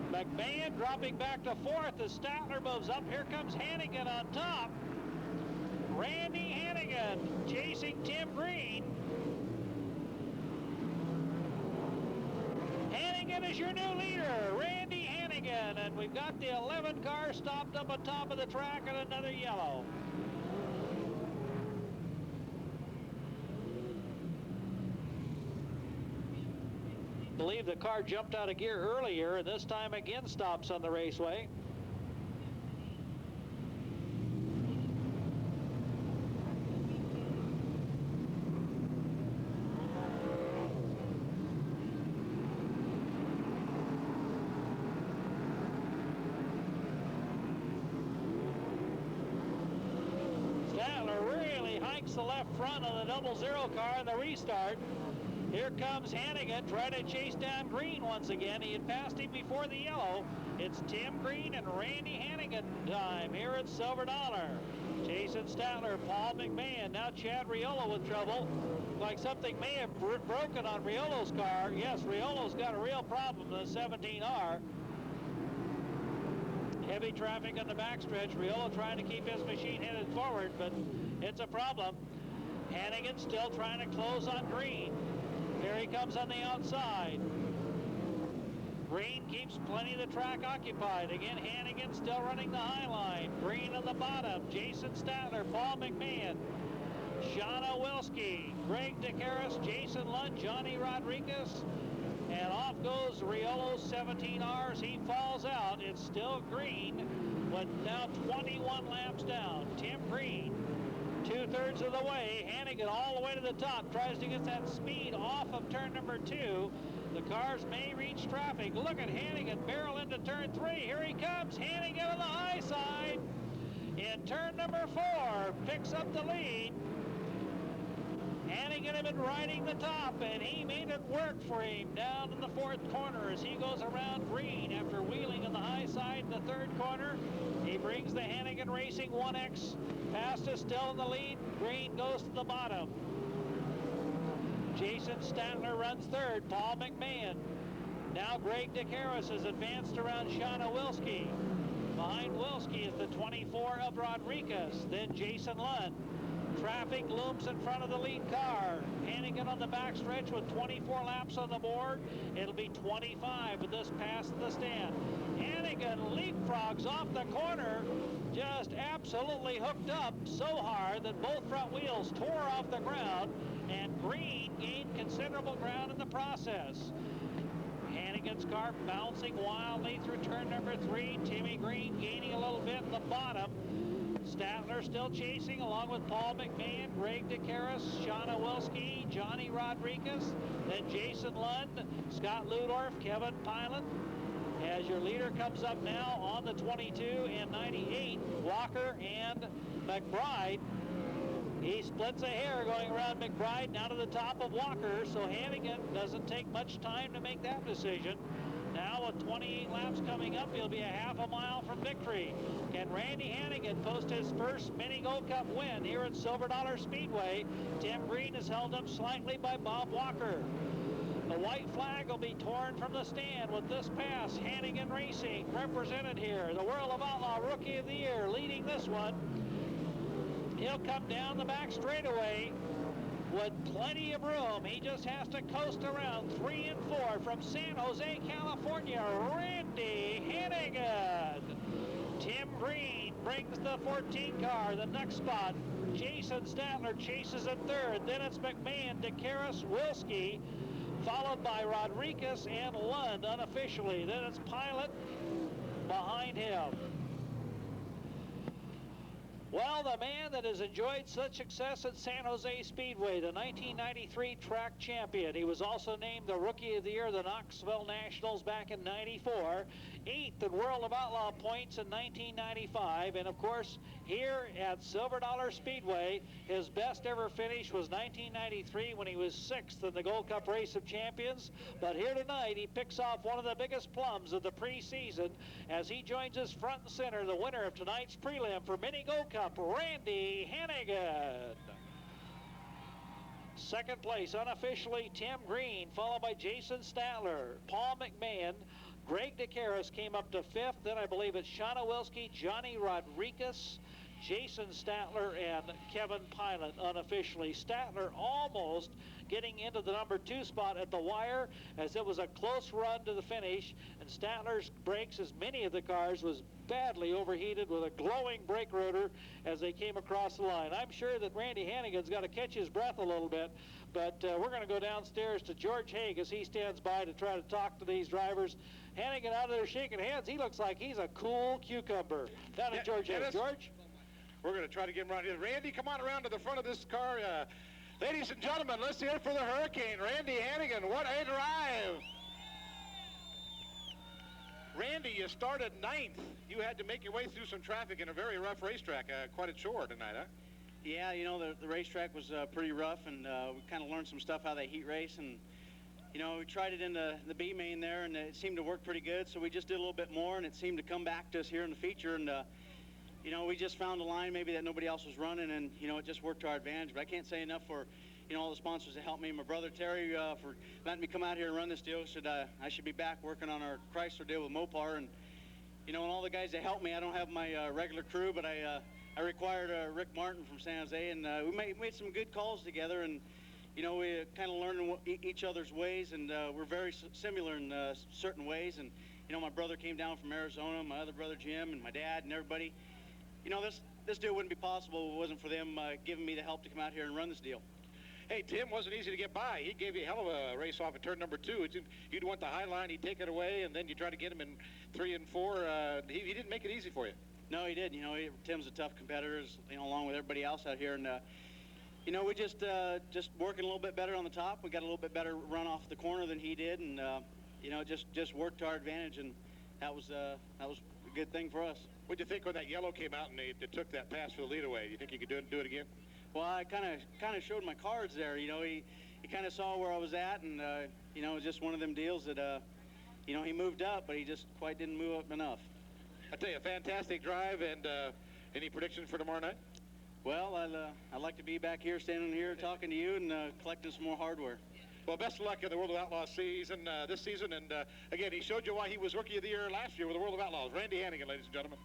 McMahon dropping back to fourth as Statler moves up. Here comes Hannigan on top. Randy Hannigan chasing Tim Green. Hannigan is your new leader, Randy Hannigan, and we've got the 11 car stopped up on top of the track and another yellow. I believe the car jumped out of gear earlier and this time again stops on the raceway. The left front of the 00 car in the restart. Here comes Hannigan trying to chase down Green once again. He had passed him before the yellow. It's Tim Green and Randy Hannigan time here at Silver Dollar. Jason Statler, Paul McMahon, now Chad Riolo with trouble. Like something may have broken on Riolo's car. Yes, Riolo's got a real problem in the 17R. Heavy traffic on the backstretch. Riolo trying to keep his machine headed forward, but it's a problem. Hannigan still trying to close on Green. Here he comes on the outside. Green keeps plenty of the track occupied. Again, Hannigan still running the high line. Green on the bottom. Jason Statler, Paul McMahon, Shauna Wilski, Greg DeCaris, Jason Lund, Johnny Rodriguez, and off goes Riolo's 17Rs. He falls out. It's still Green, but now 21 laps down. Tim Green, 2/3 of the way. Hannigan all the way to the top. Tries to get that speed off of turn number 2. The cars may reach traffic. Look at Hannigan barrel into turn 3. Here he comes. Hannigan on the high side. In turn number 4, picks up the lead. Hannigan had been riding the top, and he made it work for him down in the fourth corner as he goes around green after wheeling on the high side in the third corner. He brings the Hannigan Racing 1X. Fastest still in the lead. Green goes to the bottom. Jason Statler runs third. Paul McMahon. Now Greg DeCaris has advanced around Shauna Wilski. Behind Wilski is the 24 of Rodriguez, then Jason Lund. Traffic looms in front of the lead car. Hannigan on the backstretch with 24 laps on the board. It'll be 25 with this pass to the stand. Hannigan leapfrogs off the corner, just absolutely hooked up so hard that both front wheels tore off the ground, and Green gained considerable ground in the process. Hannigan's car bouncing wildly through turn number 3. Timmy Green gaining a little bit in the bottom. Statler still chasing along with Paul McMahon, Greg DeCaris, Shauna Wilski, Johnny Rodriguez, then Jason Lund, Scott Ludorf, Kevin Pylant. As your leader comes up now on the 22 and 98, Walker and McBride. He splits a hair going around McBride down to the top of Walker, so Hannigan doesn't take much time to make that decision. Now with 28 laps coming up, he'll be a half a mile from victory. Can Randy Hannigan post his first Mini Gold Cup win here at Silver Dollar Speedway? Tim Green is held up slightly by Bob Walker. The white flag will be torn from the stand with this pass. Hannigan Racing represented here. The World of Outlaw Rookie of the Year leading this one. He'll come down the back straightaway with plenty of room. He just has to coast around 3 and 4 from San Jose, California. Randy Hannigan. Tim Green brings the 14 car. The next spot, Jason Statler chases in third. Then it's McMahon, DeCaris, Wilski, followed by Rodriguez and Lund unofficially. Then it's Pylant behind him. Well, the man that has enjoyed such success at San Jose Speedway, the 1993 track champion. He was also named the Rookie of the Year of the Knoxville Nationals back in '94. 8th in World of Outlaw points in 1995. And of course, here at Silver Dollar Speedway, his best ever finish was 1993 when he was 6th in the Gold Cup Race of Champions. But here tonight, he picks off one of the biggest plums of the preseason as he joins us front and center, the winner of tonight's prelim for Mini Gold Cup, Randy Hannigan. Second place, unofficially, Tim Green, followed by Jason Statler, Paul McMahon, Greg DeCaris came up to 5th. Then I believe it's Shauna Wilski, Johnny Rodriguez, Jason Statler, and Kevin Pylant unofficially. Statler almost getting into the number 2 spot at the wire as it was a close run to the finish, and Statler's brakes, as many of the cars, was badly overheated with a glowing brake rotor as they came across the line. I'm sure that Randy Hannigan's got to catch his breath a little bit, but we're going to go downstairs to George Haig as he stands by to try to talk to these drivers. Hannigan out of there shaking hands. He looks like he's a cool cucumber. Down to George Haig. George? We're going to try to get him around here. Randy, come on around to the front of this car. Ladies and gentlemen, let's hear it for the Hurricane. Randy Hannigan, what a drive. Randy, you started 9th. You had to make your way through some traffic in a very rough racetrack. Quite a chore tonight, huh? Yeah, you know, the racetrack was pretty rough, and we kind of learned some stuff how they heat race, and you know, we tried it in the B main there, and it seemed to work pretty good, so we just did a little bit more, and it seemed to come back to us here in the feature, and you know, we just found a line maybe that nobody else was running, and you know, it just worked to our advantage. But I can't say enough for, you know, all the sponsors that helped me. My brother Terry for letting me come out here and run this deal. I should be back working on our Chrysler deal with Mopar, and you know, and all the guys that helped me. I don't have my regular crew, but I required Rick Martin from San Jose, and we made some good calls together, and you know, we kind of learned each other's ways, and we're very similar in certain ways. And you know, my brother came down from Arizona, my other brother Jim, and my dad, and everybody. You know, this deal wouldn't be possible if it wasn't for them giving me the help to come out here and run this deal. Hey, Tim wasn't easy to get by. He gave you a hell of a race off at turn number 2. You'd want the high line, he'd take it away, and then you try to get him in 3 and 4. He didn't make it easy for you. No, he didn't. You know, Tim's a tough competitor, you know, along with everybody else out here, and you know, we just working a little bit better on the top. We got a little bit better run off the corner than he did, and you know, just worked to our advantage, and that was a good thing for us. What did you think when that yellow came out and they took that pass for the lead away? Do you think you could do it again? Well, I kind of showed my cards there. You know, he kind of saw where I was at, and you know, it was just one of them deals that you know, he moved up, but he just quite didn't move up enough. I tell you, a fantastic drive, and any predictions for tomorrow night? Well, I'd like to be back here, standing here, talking to you, and collecting some more hardware. Well, best of luck in the World of Outlaws season this season, and again, he showed you why he was Rookie of the Year last year with the World of Outlaws. Randy Hannigan, ladies and gentlemen.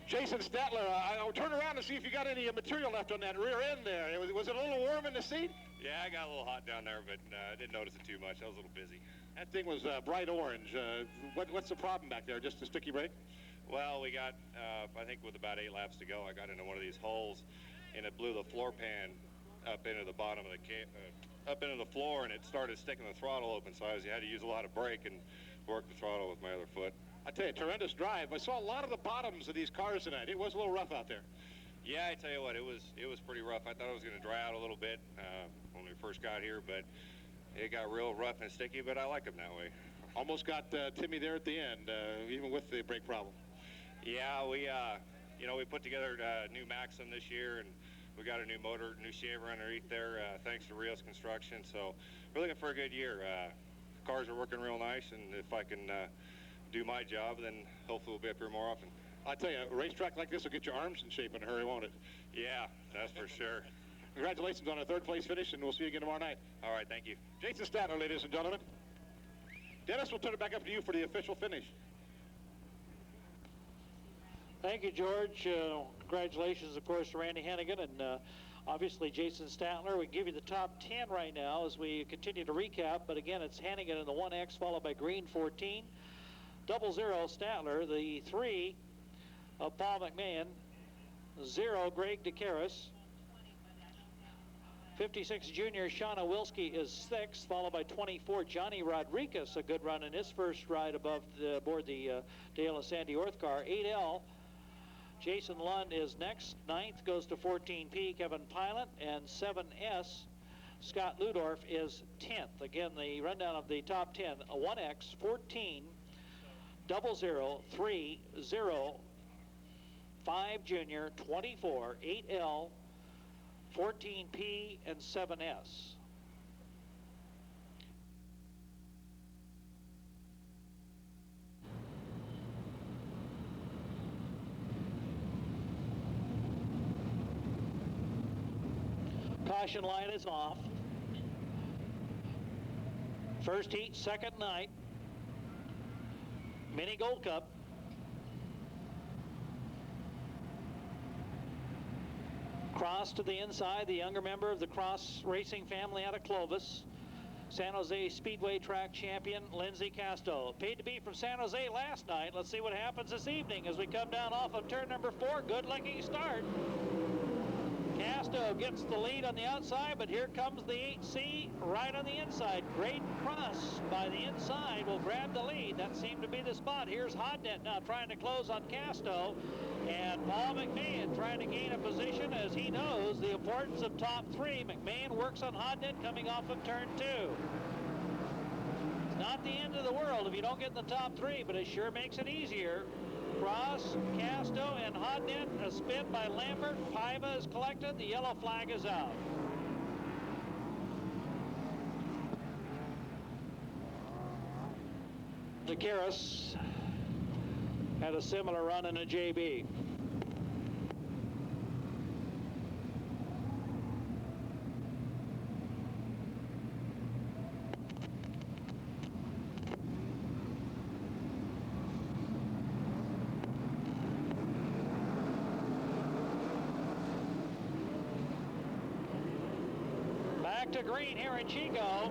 Jason Statler, I'll turn around and see if you got any material left on that rear end there. Was it a little warm in the seat? Yeah, I got a little hot down there, but I didn't notice it too much. I was a little busy. That thing was bright orange. What's the problem back there? Just a sticky brake? Well, we got, I think with about 8 laps to go, I got into one of these holes, and it blew the floor pan up into the bottom of the up into the floor, and it started sticking the throttle open, so I had to use a lot of brake and work the throttle with my other foot. I tell you, tremendous drive. I saw a lot of the bottoms of these cars tonight. It was a little rough out there. Yeah, I tell you what, it was pretty rough. I thought it was going to dry out a little bit when we first got here, but it got real rough and sticky, but I like them that way. Almost got Timmy there at the end, even with the brake problem. Yeah, we you know, we put together a new Maxim this year, and we got a new motor, new shaver underneath there, thanks to Rios Construction. So we're looking for a good year. Cars are working real nice, and if I can do my job, then hopefully we'll be up here more often. I tell you, a racetrack like this will get your arms in shape in a hurry, won't it? Yeah, that's for sure. Congratulations on a 3rd place finish, and we'll see you again tomorrow night. All right, thank you. Jason Statler, ladies and gentlemen. Dennis, we'll turn it back up to you for the official finish. Thank you, George. Congratulations, of course, to Randy Hannigan and obviously Jason Statler. We give you the top 10 right now as we continue to recap, but again, it's Hannigan in the 1X, followed by Green 14. 00 Statler, the 3 of Paul McMahon, 0 Greg DeCaris, 56 junior Shauna Wilski is 6th, followed by 24 Johnny Rodriguez, a good run in his first ride aboard the Dale and Sandy Orth car. 8L, Jason Lund is next. 9th goes to 14P Kevin Pylant, and 7S Scott Ludorf is 10th. Again, the rundown of the top 10: 1X 14, 00, 3, 0, 5 junior, 24, 8L, 14P, and 7S. Caution light is off. First heat, second night. Mini Gold Cup. Cross to the inside, the younger member of the Cross Racing family out of Clovis. San Jose Speedway track champion, Lindsay Casto. Paid to be from San Jose last night. Let's see what happens this evening as we come down off of turn number 4. Good looking start. Casto gets the lead on the outside, but here comes the 8C right on the inside. Great Cross by the inside will grab the lead. That seemed to be the spot. Here's Hodnett now trying to close on Casto. And Paul McMahon trying to gain a position as he knows the importance of top 3. McMahon works on Hodnett coming off of turn 2. It's not the end of the world if you don't get in the top 3, but it sure makes it easier. Cross, Casto, and Hodnett. A spin by Lambert. Paiva is collected. The yellow flag is out. DeCaris had a similar run in a JB. Back to green here in Chico.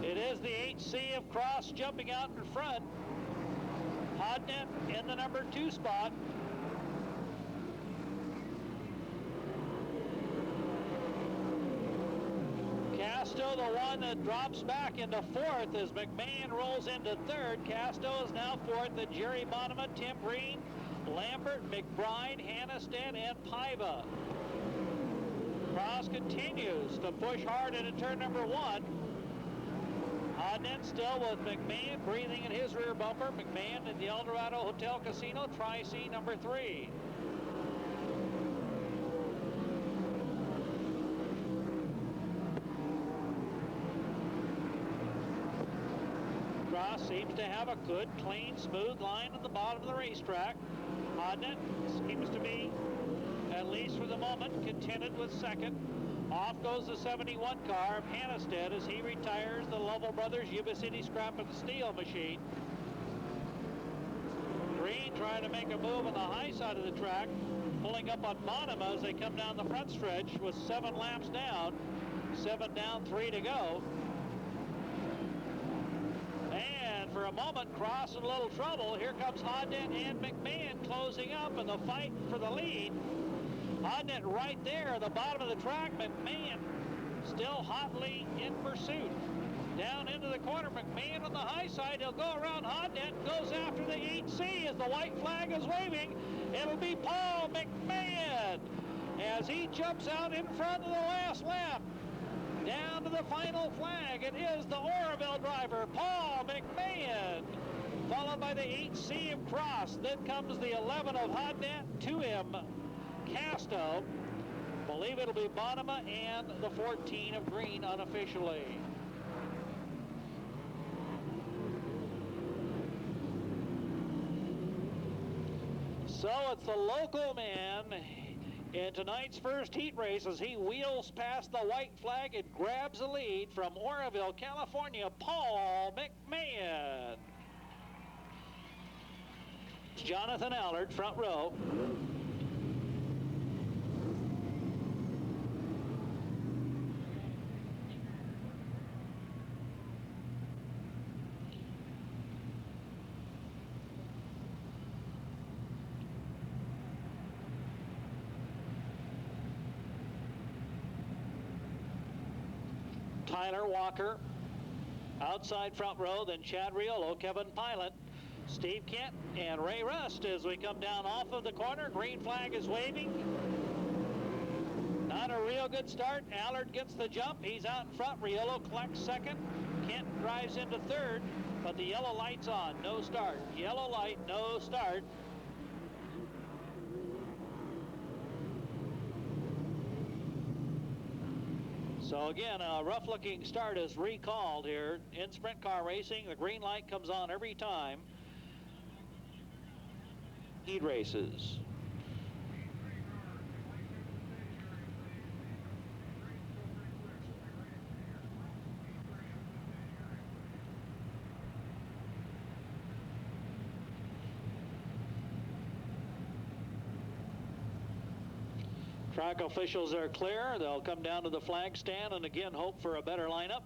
It is the 8C of Cross jumping out in front. Hodnett in the number 2 spot. Casto, the one that drops back into 4th as McMahon rolls into 3rd. Casto is now 4th. The Jerry Bonema, Tim Green, Lambert, McBride, Hannestead, and Paiva. Cross continues to push hard into turn number 1. Hodnett still with McMahon breathing in his rear bumper. McMahon at the El Dorado Hotel Casino, Tri-C number 3. Cross seems to have a good, clean, smooth line at the bottom of the racetrack. Hodnett seems to be, at least for the moment, contented with second. Off goes the 71 car of Hannestead as he retires the Lovell Brothers Yuba City Scrap and Steel machine. Green trying to make a move on the high side of the track, pulling up on Bonham as they come down the front stretch with 7 laps down. 7 down, 3 to go. And for a moment, Cross in a little trouble. Here comes Hodnett and McMahon closing up in the fight for the lead. Hodnett right there at the bottom of the track. McMahon still hotly in pursuit. Down into the corner, McMahon on the high side. He'll go around Hodnett, goes after the 8C as the white flag is waving. It'll be Paul McMahon as he jumps out in front of the last lap. Down to the final flag, it is the Oroville driver, Paul McMahon, followed by the 8C of Cross. Then comes the 11 of Hodnett, 2M Casto. Believe it'll be Bonema and the 14 of Green unofficially. So it's the local man in tonight's first heat race as he wheels past the white flag and grabs the lead from Oroville, California, Paul McMahon. It's Jonathan Allard, front row. Tyler Walker, outside front row, then Chad Riolo, Kevin Pylant, Steve Kent, and Ray Rust as we come down off of the corner. Green flag is waving. Not a real good start. Allard gets the jump. He's out in front. Riolo collects second. Kent drives into third, but the yellow light's on. No start. Yellow light, no start. So again, a rough-looking start is recalled here in sprint car racing. The green light comes on every time. Heat races. Track officials are clear. They'll come down to the flag stand and again hope for a better lineup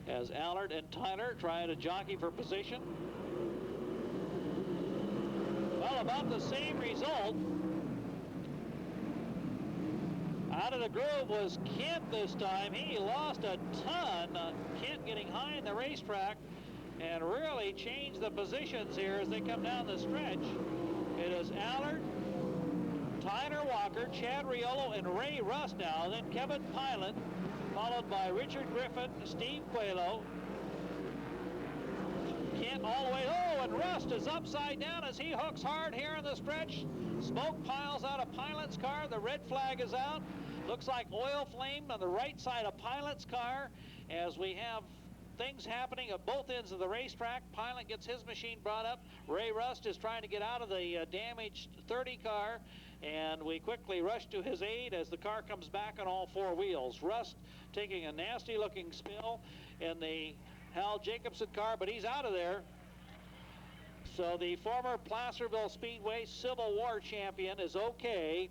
as Allard and Tyler try to jockey for position. Well, about the same result. Out of the groove was Kent this time. He lost a ton. Kent getting high in the racetrack and really changed the positions here as they come down the stretch. It is Allard, Tyler Walker, Chad Riolo, and Ray Rust now. Then Kevin Pylant, followed by Richard Griffin, Steve Coelho. Kent all the way. Oh, and Rust is upside down as he hooks hard here in the stretch. Smoke piles out of Pylant's car. The red flag is out. Looks like oil flame on the right side of Pylant's car as we have things happening at both ends of the racetrack. Pylant gets his machine brought up. Ray Rust is trying to get out of the damaged 30 car, and we quickly rush to his aid as the car comes back on all 4 wheels. Rust taking a nasty looking spill in the Hal Jacobson car, but he's out of there. So the former Placerville Speedway Civil War champion is okay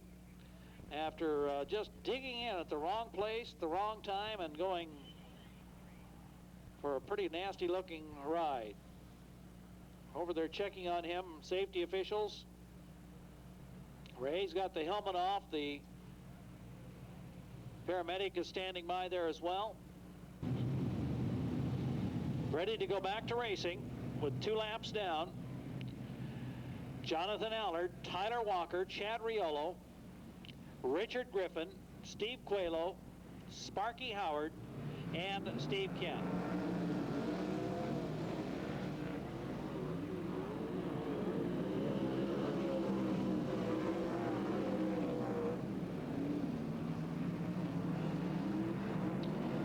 after just digging in at the wrong place, the wrong time, and going for a pretty nasty looking ride. Over there checking on him, safety officials. Ray's got the helmet off. The paramedic is standing by there as well. Ready to go back to racing with 2 laps down. Jonathan Allard, Tyler Walker, Chad Riolo, Richard Griffin, Steve Quaylo, Sparky Howard, and Steve Kent.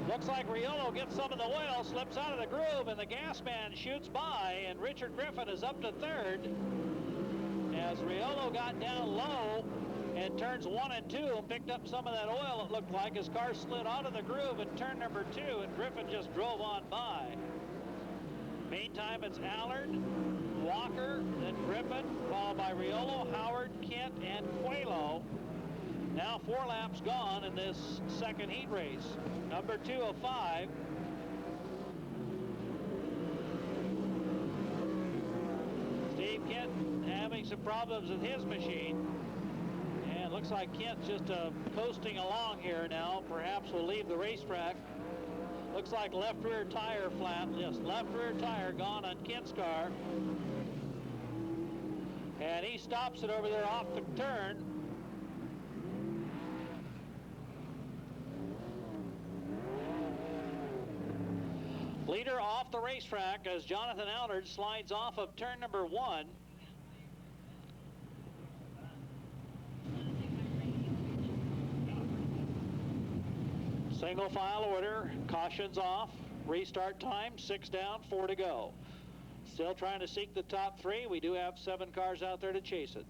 Looks like Riolo gets some of the oil, slips out of the groove, and the gas man shoots by, and Richard Griffin is up to third as Riolo got down low and turns 1 and 2 and picked up some of that oil, it looked like. His car slid out of the groove in turn number 2, and Griffin just drove on by. Meantime, it's Allard, Walker, then Griffin, followed by Riolo, Howard, Kent, and Quaylo. Now 4 laps gone in this second heat race. Number 2 of 5. Steve Kent having some problems with his machine. And looks like Kent's just coasting along here now. Perhaps will leave the racetrack. Looks like left rear tire flat. Yes, left rear tire gone on Kent's car. And he stops it over there off the turn. Leader off the racetrack as Jonathan Allard slides off of turn number 1. Single file order, cautions off, restart time, 6 down, 4 to go. Still trying to seek the top 3. We do have 7 cars out there to chase it.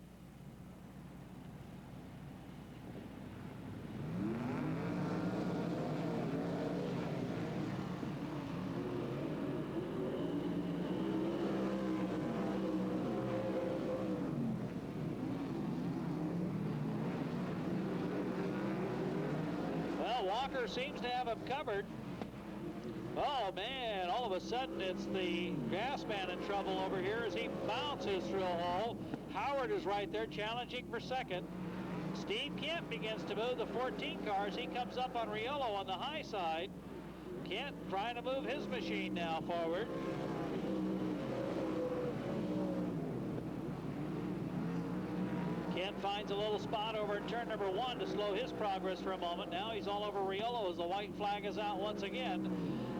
Walker seems to have him covered. Oh man, all of a sudden it's the gas man in trouble over here as he bounces through a hole. Howard is right there challenging for second. Steve Kent begins to move the 14 cars. He comes up on Riolo on the high side. Kent trying to move his machine now forward. Kent finds a little spot over in turn number 1 to slow his progress for a moment. Now he's all over Riolo as the white flag is out once again.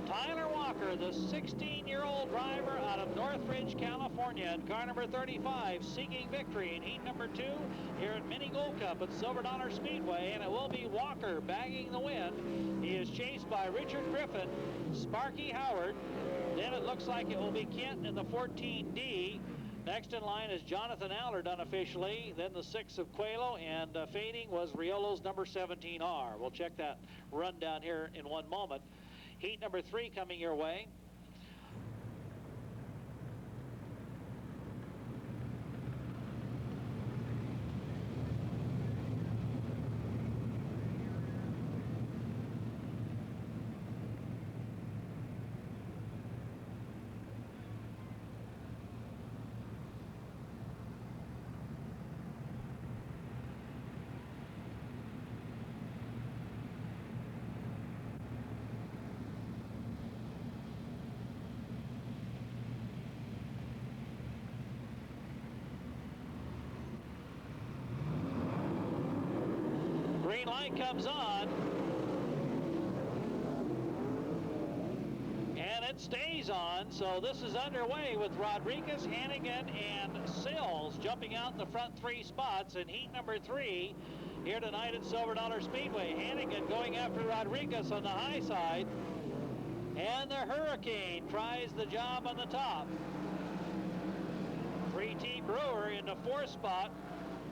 Tyler Walker, the 16-year-old driver out of Northridge, California, in car number 35, seeking victory in heat number 2 here at Mini Gold Cup at Silver Dollar Speedway, and it will be Walker bagging the win. He is chased by Richard Griffin, Sparky Howard, then it looks like it will be Kent in the 14D. Next in line is Jonathan Allard unofficially, then the 6 of Quaylo, and fading was Riolo's number 17R. We'll check that rundown here in one moment. Heat number 3 coming your way. Green light comes on, and it stays on, so this is underway with Rodriguez, Hannigan, and Sills jumping out in the front 3 spots in heat number 3 here tonight at Silver Dollar Speedway. Hannigan going after Rodriguez on the high side, and the Hurricane tries the job on the top. 3T Brewer in the 4th spot.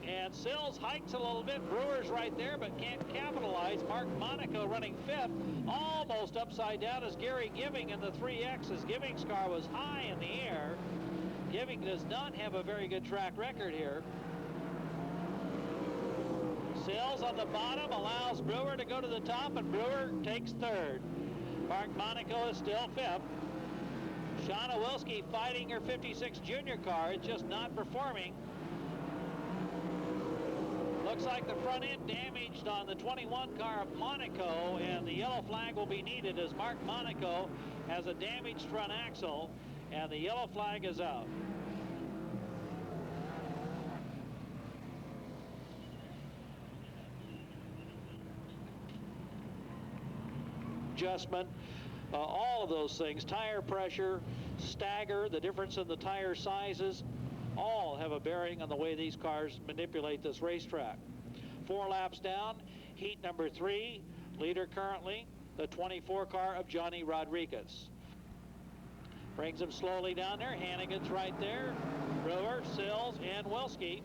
And Sills hikes a little bit. Brewer's right there, but can't capitalize. Mark Monaco running 5th, almost upside down as Gary Giving in the 3X, as Giving's car was high in the air. Giving does not have a very good track record here. Sills on the bottom allows Brewer to go to the top, and Brewer takes 3rd. Mark Monaco is still 5th. Shauna Wilski fighting her 56 junior car. It's just not performing. Looks like the front end damaged on the 21 car of Monaco, and the yellow flag will be needed as Mark Monaco has a damaged front axle, and the yellow flag is out. adjustment, all of those things, tire pressure, stagger, the difference in the tire sizes, all have a bearing on the way these cars manipulate this racetrack. 4 laps down, heat number 3, leader currently, the 24 car of Johnny Rodriguez. Brings him slowly down there. Hannigan's right there. Brewer, Sills, and Wilski.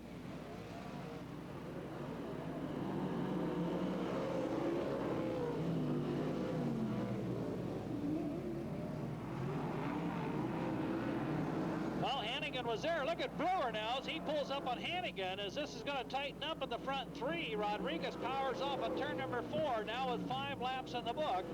Well, Hannigan was there. Look at Brewer now as he pulls up on Hannigan as this is going to tighten up in the front 3. Rodriguez powers off at turn number 4 now with 5 laps in the book.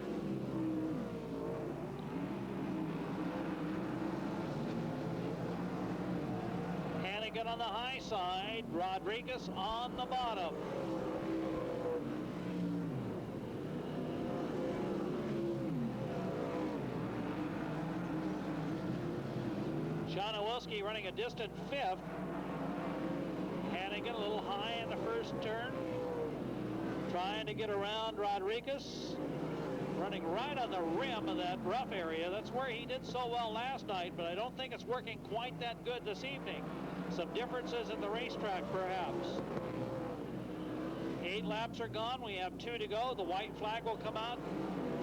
Hannigan on the high side, Rodriguez on the bottom. Wilski running a distant 5th. Hannigan a little high in the first turn, trying to get around Rodriguez, running right on the rim of that rough area. That's where he did so well last night, but I don't think it's working quite that good this evening. Some differences in the racetrack, perhaps. 8 laps are gone. We have 2 to go. The white flag will come out,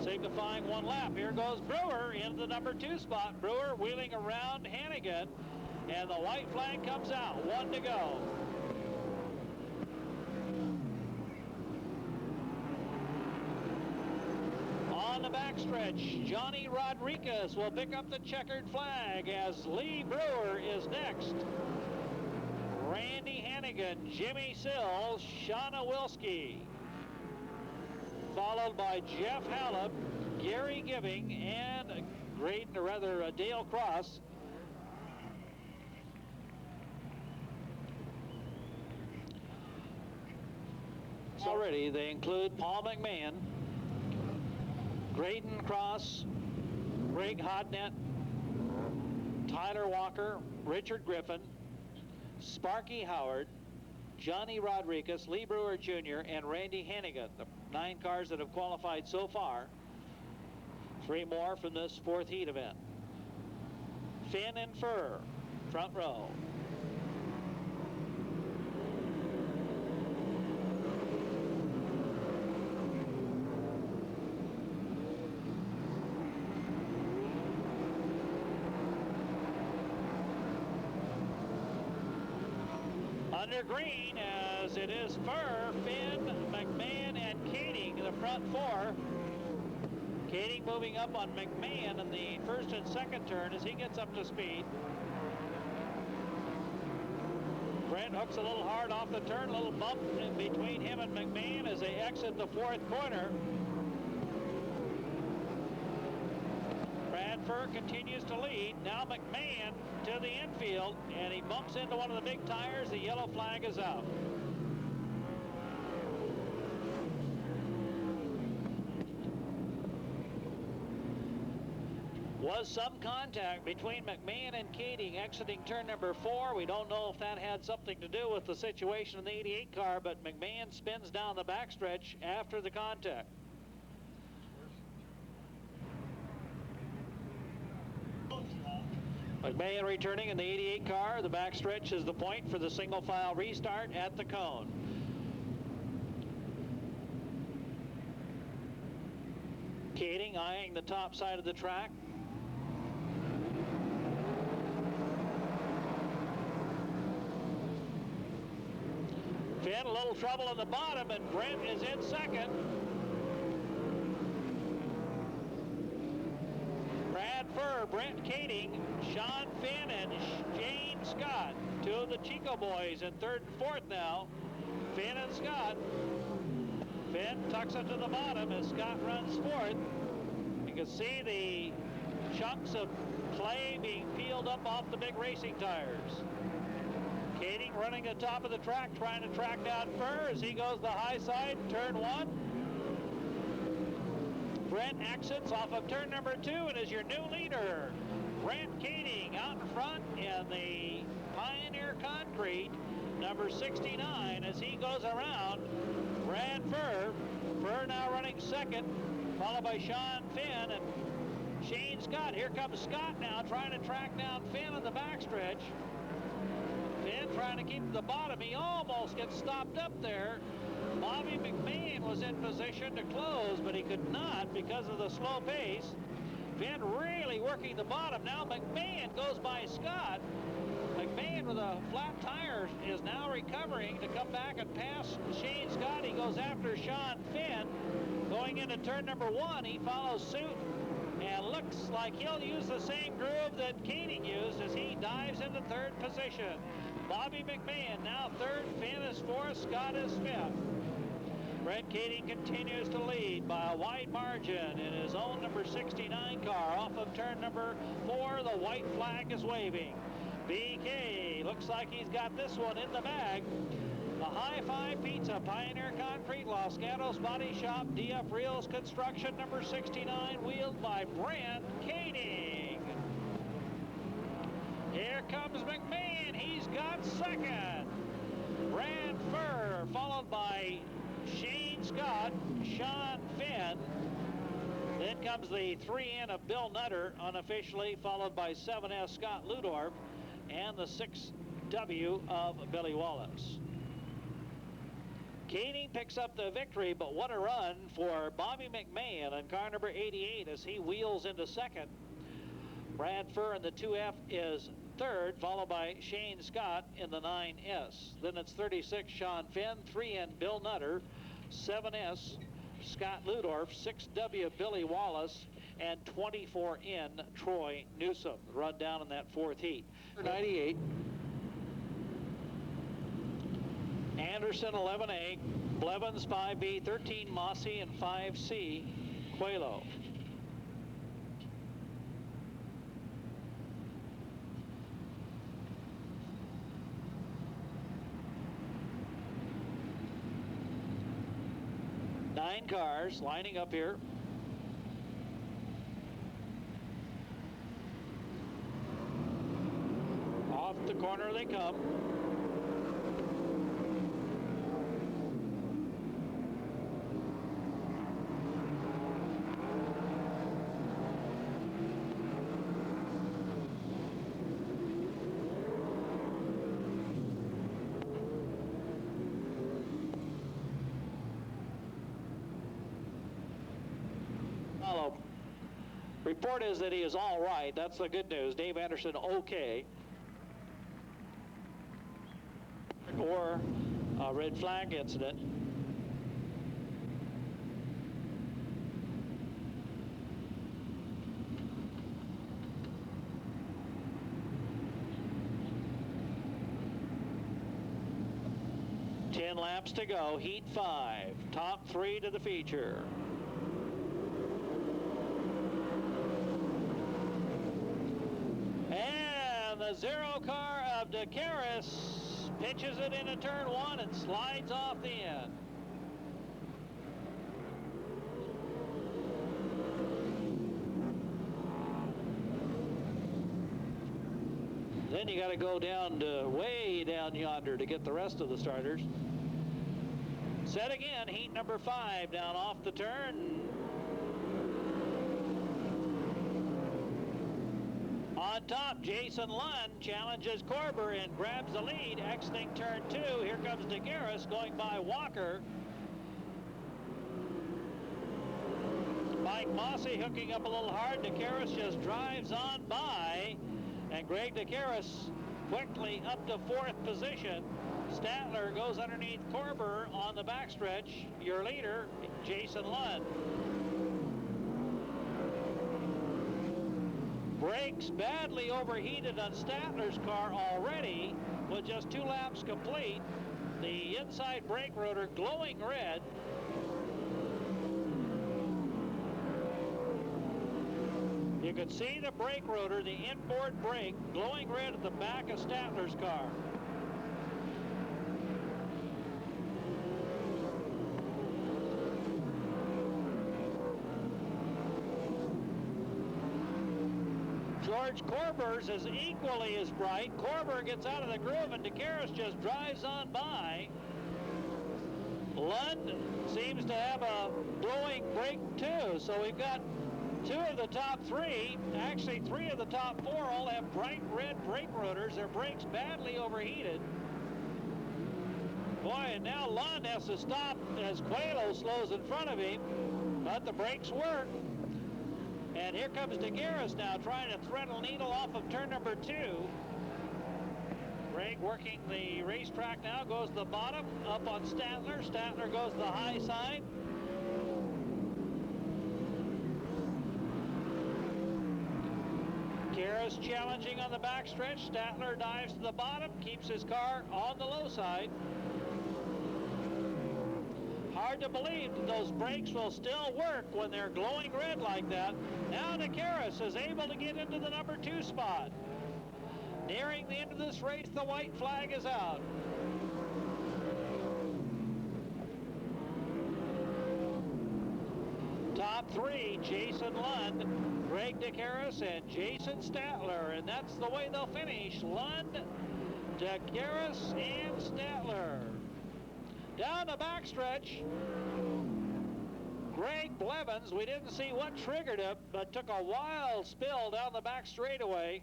signifying 1 lap. Here goes Brewer into the number 2 spot. Brewer wheeling around Hannigan, and the white flag comes out. 1 to go. On the backstretch, Johnny Rodriguez will pick up the checkered flag as Lee Brewer is next. Randy Hannigan, Jimmy Sills, Shauna Wilski, followed by Jeff Hallett, Gary Giving, and Dale Cross. Already they include Paul McMahon, Graydon Cross, Greg Hodnett, Tyler Walker, Richard Griffin, Sparky Howard, Johnny Rodriguez, Lee Brewer Jr., and Randy Hannigan, the 9 cars that have qualified so far. 3 more from this 4th heat event. Finn and Furr, front row. Under green, as it is Furr, Finn, McMahon, and Kaeding, the front 4. Kaeding moving up on McMahon in the first and second turn as he gets up to speed. Brent hooks a little hard off the turn, a little bump in between him and McMahon as they exit the 4th corner. Furr continues to lead. Now McMahon to the infield, and he bumps into one of the big tires. The yellow flag is out. Was some contact between McMahon and Kaeding exiting turn number 4. We don't know if that had something to do with the situation in the 88 car, but McMahon spins down the backstretch after the contact. McMahon returning in the 88 car. The backstretch is the point for the single file restart at the cone. Kaeding eyeing the top side of the track. Finn, a little trouble in the bottom, and Brent is in second. Brad Furr, Brent Kaeding, Sean Finn, and Jane Scott. 2 of the Chico boys in 3rd and 4th now. Finn and Scott. Finn tucks it to the bottom as Scott runs 4th. You can see the chunks of clay being peeled up off the big racing tires. Kaeding running the top of the track, trying to track down Furr as he goes the high side, turn 1. Brent exits off of turn number 2 and is your new leader. Brent Kaeding out in front in the Pioneer Concrete, number 69, as he goes around Brad Furr. Furr now running 2nd. followed by Sean Finn and Shane Scott. Here comes Scott now, trying to track down Finn in the backstretch. Finn trying to keep the bottom. He almost gets stopped up there. Bobby McMahon was in position to close, but he could not because of the slow pace. Finn really working the bottom. Now McMahon goes by Scott. McMahon with a flat tire is now recovering to come back and pass Shane Scott. He goes after Sean Finn. Going into turn number 1, he follows suit and looks like he'll use the same groove that Kaeding used as he dives into third position. Bobby McMahon now third, Finn is fourth, Scott is fifth. Brett Kaeding continues to lead by a wide margin in his own number 69 car. Off of turn number 4, the white flag is waving. BK looks like he's got this one in the bag. The High Five Pizza, Pioneer Concrete, Los Gatos Body Shop, DF Reels Construction, number 69, wheeled by Brent Kaeding. Here comes McMahon. He's got second. Brad Furr, followed by Shane Scott, Sean Finn. Then comes the 3N of Bill Nutter, unofficially, followed by 7S Scott Ludorf, and the 6W of Billy Wallace. Kaeding picks up the victory, but what a run for Bobby McMahon in car number 88 as he wheels into second. Brad Furr in the 2F is third, followed by Shane Scott in the 9S. Then it's 36 Sean Finn, 3N Bill Nutter, 7S Scott Ludorf, 6W Billy Wallace, and 24N Troy Newsom. Run down in that fourth heat. 98. Anderson 11A, Blevins 5B, 13 Mossy, and 5C Coelho. Nine cars lining up here. Off the corner they come. Report is that he is all right. That's the good news. Dave Anderson, okay. Or a red flag incident. Ten laps to go, heat 5. Top 3 to the feature. And the 0 car of DeCaris pitches it into turn 1 and slides off the end. Then you got to go down to way down yonder to get the rest of the starters. Set again, heat number 5 down off the turn. On top, Jason Lund challenges Corber and grabs the lead, exiting turn 2. Here comes DeGarris going by Walker. Mike Mossy hooking up a little hard. DeGarris just drives on by. And Greg DeGarris quickly up to 4th position. Statler goes underneath Corber on the backstretch. Your leader, Jason Lund. Brakes badly overheated on Statler's car already with just 2 laps complete. The inside brake rotor glowing red. You can see the brake rotor, the inboard brake, glowing red at the back of Statler's car. George Corber's is equally as bright. Corber gets out of the groove and DeGarris just drives on by. Lund seems to have a blowing brake too, so we've got 2 of the top 3, actually 3 of the top 4 all have bright red brake rotors. Their brakes badly overheated. Boy, and now Lund has to stop as Coelho slows in front of him, but the brakes work. And here comes Gaerte now trying to thread a needle off of turn number 2. Greg working the racetrack now, goes to the bottom, up on Statler. Statler goes to the high side. Gaerte challenging on the backstretch. Statler dives to the bottom, keeps his car on the low side. Hard to believe that those brakes will still work when they're glowing red like that. Now Gaerte is able to get into the number 2 spot. Nearing the end of this race, the white flag is out. Top 3, Jason Lund, Greg Gaerte, and Jason Statler, and that's the way they'll finish. Lund, Gaerte, and Statler. Down the backstretch, Greg Blevins, we didn't see what triggered it, but took a wild spill down the back straightaway.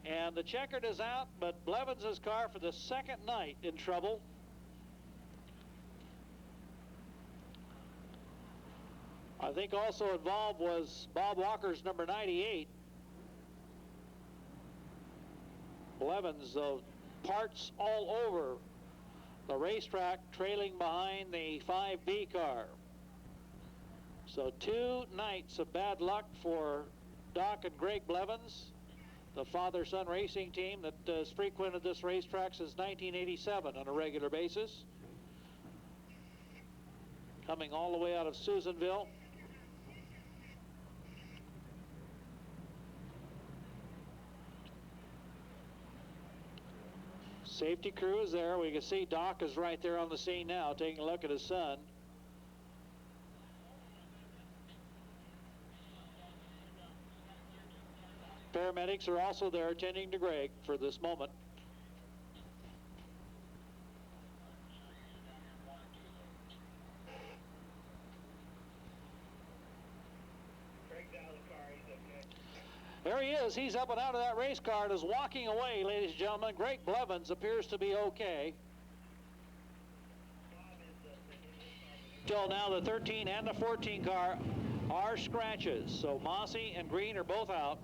And the checkered is out, but Blevins' car for the second night in trouble. I think also involved was Bob Walker's number 98. Blevins, parts all over the racetrack, trailing behind the 5B car. So 2 nights of bad luck for Doc and Greg Blevins, the father-son racing team that has frequented this racetrack since 1987 on a regular basis. Coming all the way out of Susanville. Safety crew is there. We can see Doc is right there on the scene now, taking a look at his son. Paramedics are also there attending to Greg for this moment. There he is. He's up and out of that race car and is walking away, ladies and gentlemen. Greg Blevins appears to be okay. Till now, the 13 and the 14 car are scratches. So Mossy and Green are both out.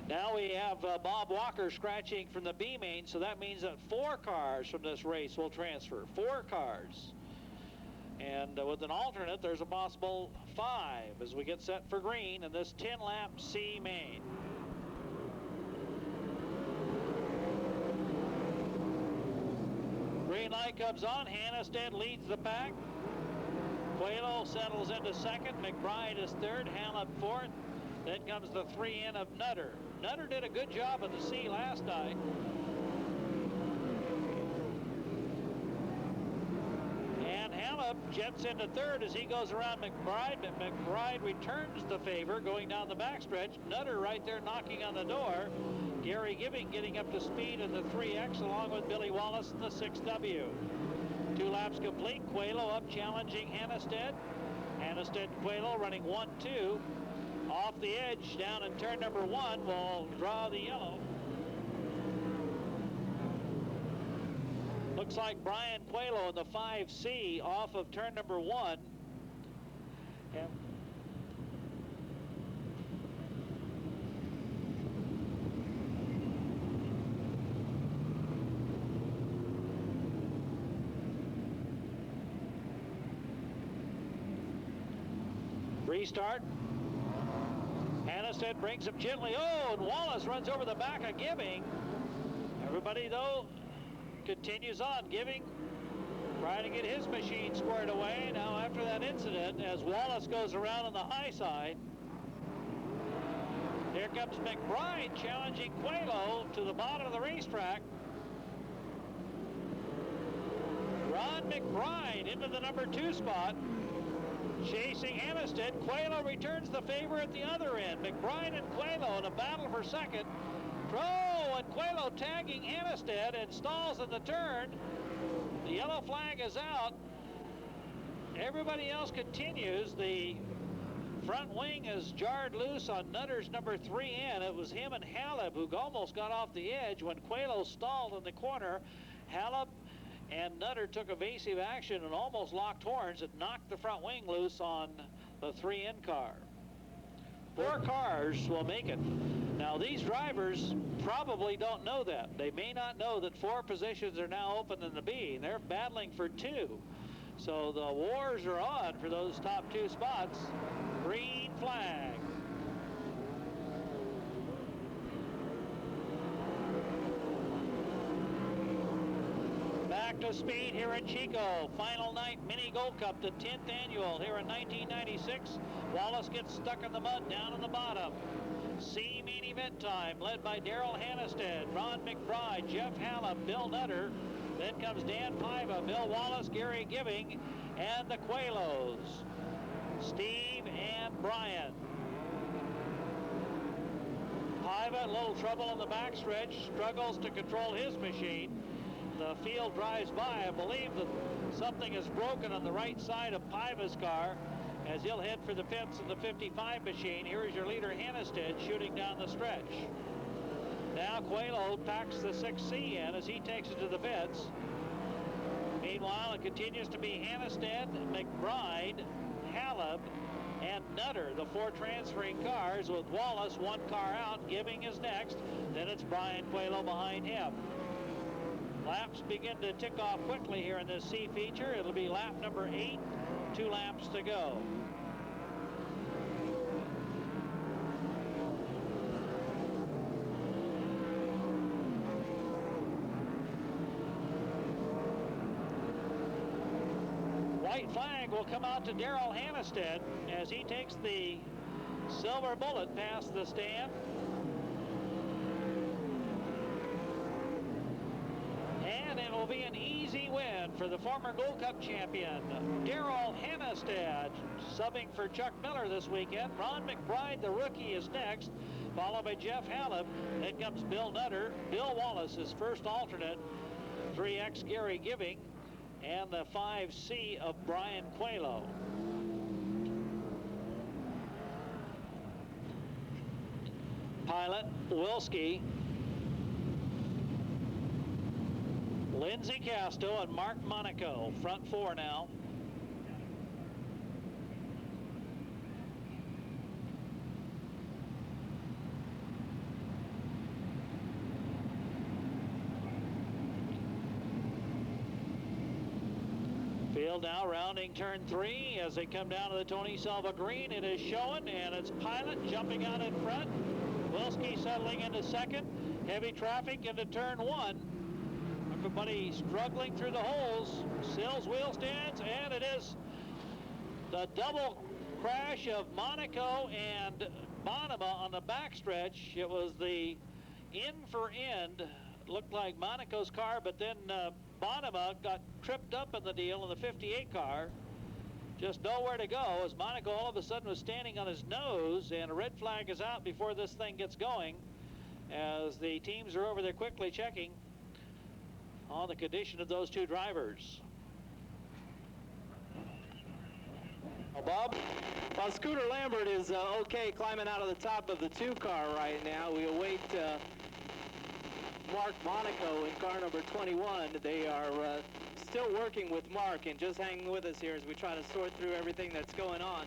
Now we have Bob Walker scratching from the B main, so that means that 4 cars from this race will transfer. 4 cars. And with an alternate, there's a possible 5 as we get set for green in this 10-lap C main. Green light comes on. Hannestead leads the pack. Coelho settles into second. McBride is third. Hallett fourth. Then comes the 3 in of Nutter. Nutter did a good job at the C last night. And Hallett jets into third as he goes around McBride, but McBride returns the favor going down the backstretch. Nutter right there knocking on the door. Gary Giving getting up to speed in the 3X along with Billy Wallace in the 6W. 2 laps complete. Coelho up challenging Hannestead. Hannestead and Coelho running 1-2. Off the edge down in turn number 1 will draw the yellow. Looks like Brian Coelho in the 5C off of turn number 1. And restart. Hannestead brings him gently. Oh, and Wallace runs over the back of Giving. Everybody, though, continues on. Giving trying to get his machine squared away now after that incident as Wallace goes around on the high side. Here comes McBride challenging Coelho to the bottom of the racetrack. Ron McBride into the number 2 spot. Chasing Hannestead, Coelho returns the favor at the other end. McBride and Coelho in a battle for second. Oh, and Coelho tagging Hannestead and stalls in the turn. The yellow flag is out. Everybody else continues. The front wing is jarred loose on Nutter's number 3N. It was him and Haleb who almost got off the edge when Coelho stalled in the corner. Haleb and Nutter took evasive action and almost locked horns. It knocked the front wing loose on the 3N car. 4 cars will make it. Now, these drivers probably don't know that. They may not know that 4 positions are now open in the B. They're battling for 2. So the wars are on for those top 2 spots. Green flag. Back to speed here in Chico. Final night mini Gold Cup, the 10th annual here in 1996. Wallace gets stuck in the mud down in the bottom. C main event time, led by Daryl Hannestead, Ron McBride, Jeff Hallam, Bill Nutter. Then comes Dan Paiva, Bill Wallace, Gary Giving, and the Coelhos, Steve and Brian. Paiva, a little trouble on the backstretch, struggles to control his machine. The field drives by. I believe that something is broken on the right side of Paiva's car as he'll head for the pits in the 55 machine. Here is your leader, Hannestead, shooting down the stretch. Now Coelho packs the 6C in as he takes it to the pits. Meanwhile, it continues to be Hannestead, McBride, Haleb, and Nutter, the 4 transferring cars, with Wallace 1 car out. Giving is next. Then it's Brian Coelho behind him. Laps begin to tick off quickly here in this C feature. It'll be lap number 8, 2 laps to go. White flag will come out to Daryl Hannestead as he takes the silver bullet past the stand. And it will be an easy win for the former Gold Cup champion, Daryl Hannestead, subbing for Chuck Miller this weekend. Ron McBride, the rookie, is next, followed by Jeff Hallam. Then comes Bill Nutter. Bill Wallace, his first alternate. 3X Gary Giving, and the 5C of Brian Coelho. Pilot, Wilski, Lindsey Casto, and Mark Monaco, front 4 now. Field now rounding turn 3 as they come down to the Tony Silva green. It is showing, and it's Pilot jumping out in front. Wilski settling into second. Heavy traffic into turn 1. Everybody struggling through the holes. Sills wheel stands, and it is the double crash of Monaco and Bonema on the backstretch. It was the end for end. Looked like Monaco's car, but then Bonema got tripped up in the deal in the 58 car. Just nowhere to go as Monaco all of a sudden was standing on his nose, and a red flag is out before this thing gets going as the teams are over there quickly checking on the condition of those 2 drivers. Well, Bob? Well, Scooter Lambert is okay climbing out of the top of the 2 car right now. We await Mark Monaco in car number 21. They are still working with Mark, and just hanging with us here as we try to sort through everything that's going on.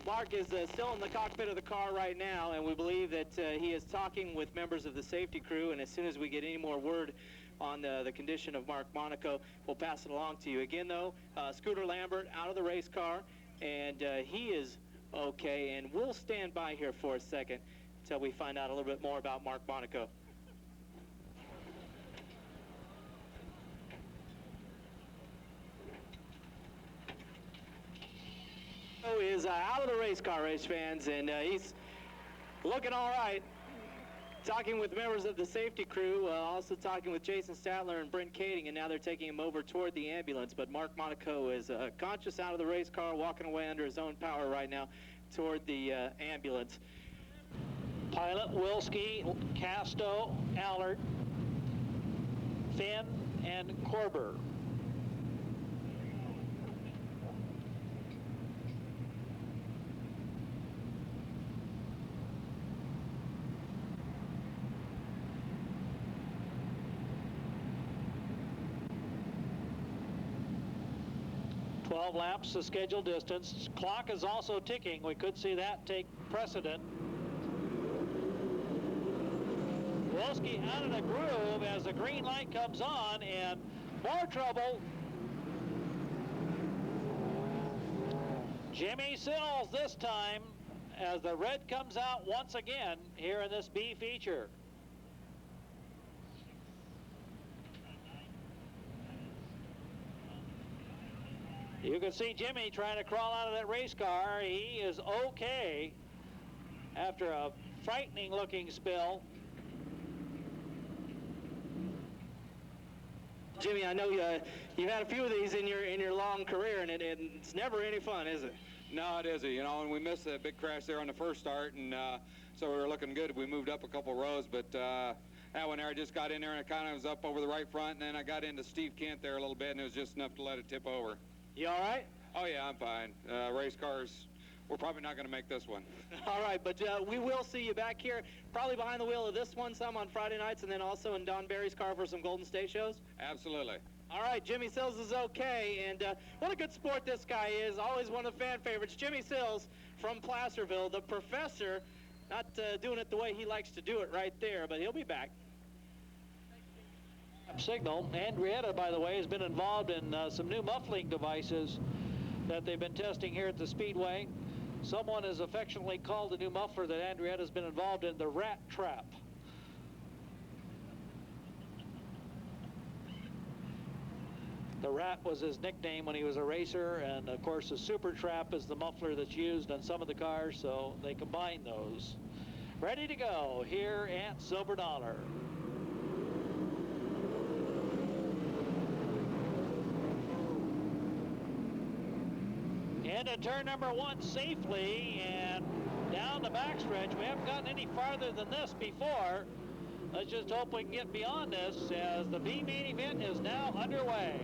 Mark is still in the cockpit of the car right now, and we believe that he is talking with members of the safety crew, and as soon as we get any more word on the condition of Mark Monaco, we'll pass it along to you. Again, though, Scooter Lambert out of the race car, and he is okay, and we'll stand by here for a second until we find out a little bit more about Mark Monaco. Is out of the race car, race fans, and he's looking all right. Talking with members of the safety crew, also talking with Jason Statler and Brent Kaeding, and now they're taking him over toward the ambulance. But Mark Monaco is conscious out of the race car, walking away under his own power right now toward the ambulance. Pilot Pylant, Wilski, Casto, Allard, Finn, and Korber. Laps the scheduled distance. Clock is also ticking. We could see that take precedent. Wilski out of the groove as the green light comes on, and more trouble. Jimmy Sills this time as the red comes out once again here in this B feature. You can see Jimmy trying to crawl out of that race car. He is okay after a frightening looking spill. Jimmy, I know you've had a few of these in your long career, and it's never any fun, is it? No, it isn't. You know, and we missed that big crash there on the first start, and so we were looking good. We moved up a couple rows, but that one there, I just got in there and it kind of was up over the right front, and then I got into Steve Kent there a little bit, and it was just enough to let it tip over. You all right? Oh yeah, I'm fine. Race cars, we're probably not going to make this one. All right, but we will see you back here, probably behind the wheel of this one some on Friday nights, and then also in Don Barry's car for some Golden State shows? Absolutely. All right, Jimmy Sills is okay, and what a good sport this guy is. Always one of the fan favorites. Jimmy Sills from Placerville, the professor, not doing it the way he likes to do it right there, but he'll be back. Signal. Andrietta, by the way, has been involved in some new muffling devices that they've been testing here at the Speedway. Someone has affectionately called the new muffler that Andrietta has been involved in the Rat Trap. The Rat was his nickname when he was a racer, and of course the Super Trap is the muffler that's used on some of the cars, so they combine those. Ready to go here at Silver Dollar. Into turn number one safely and down the backstretch. We haven't gotten any farther than this before. Let's just hope we can get beyond this as the B main event is now underway.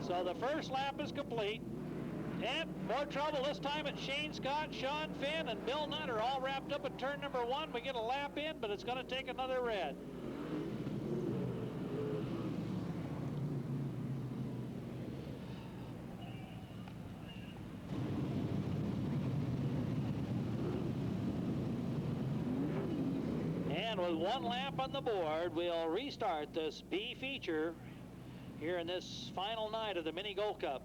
So the first lap is complete. And more trouble this time at Shane Scott, Sean Finn, and Bill Nutter all wrapped up at turn number one. We get a lap in, but it's going to take another red. And with one lap on the board, we'll restart this B feature here in this final night of the Mini Gold Cup.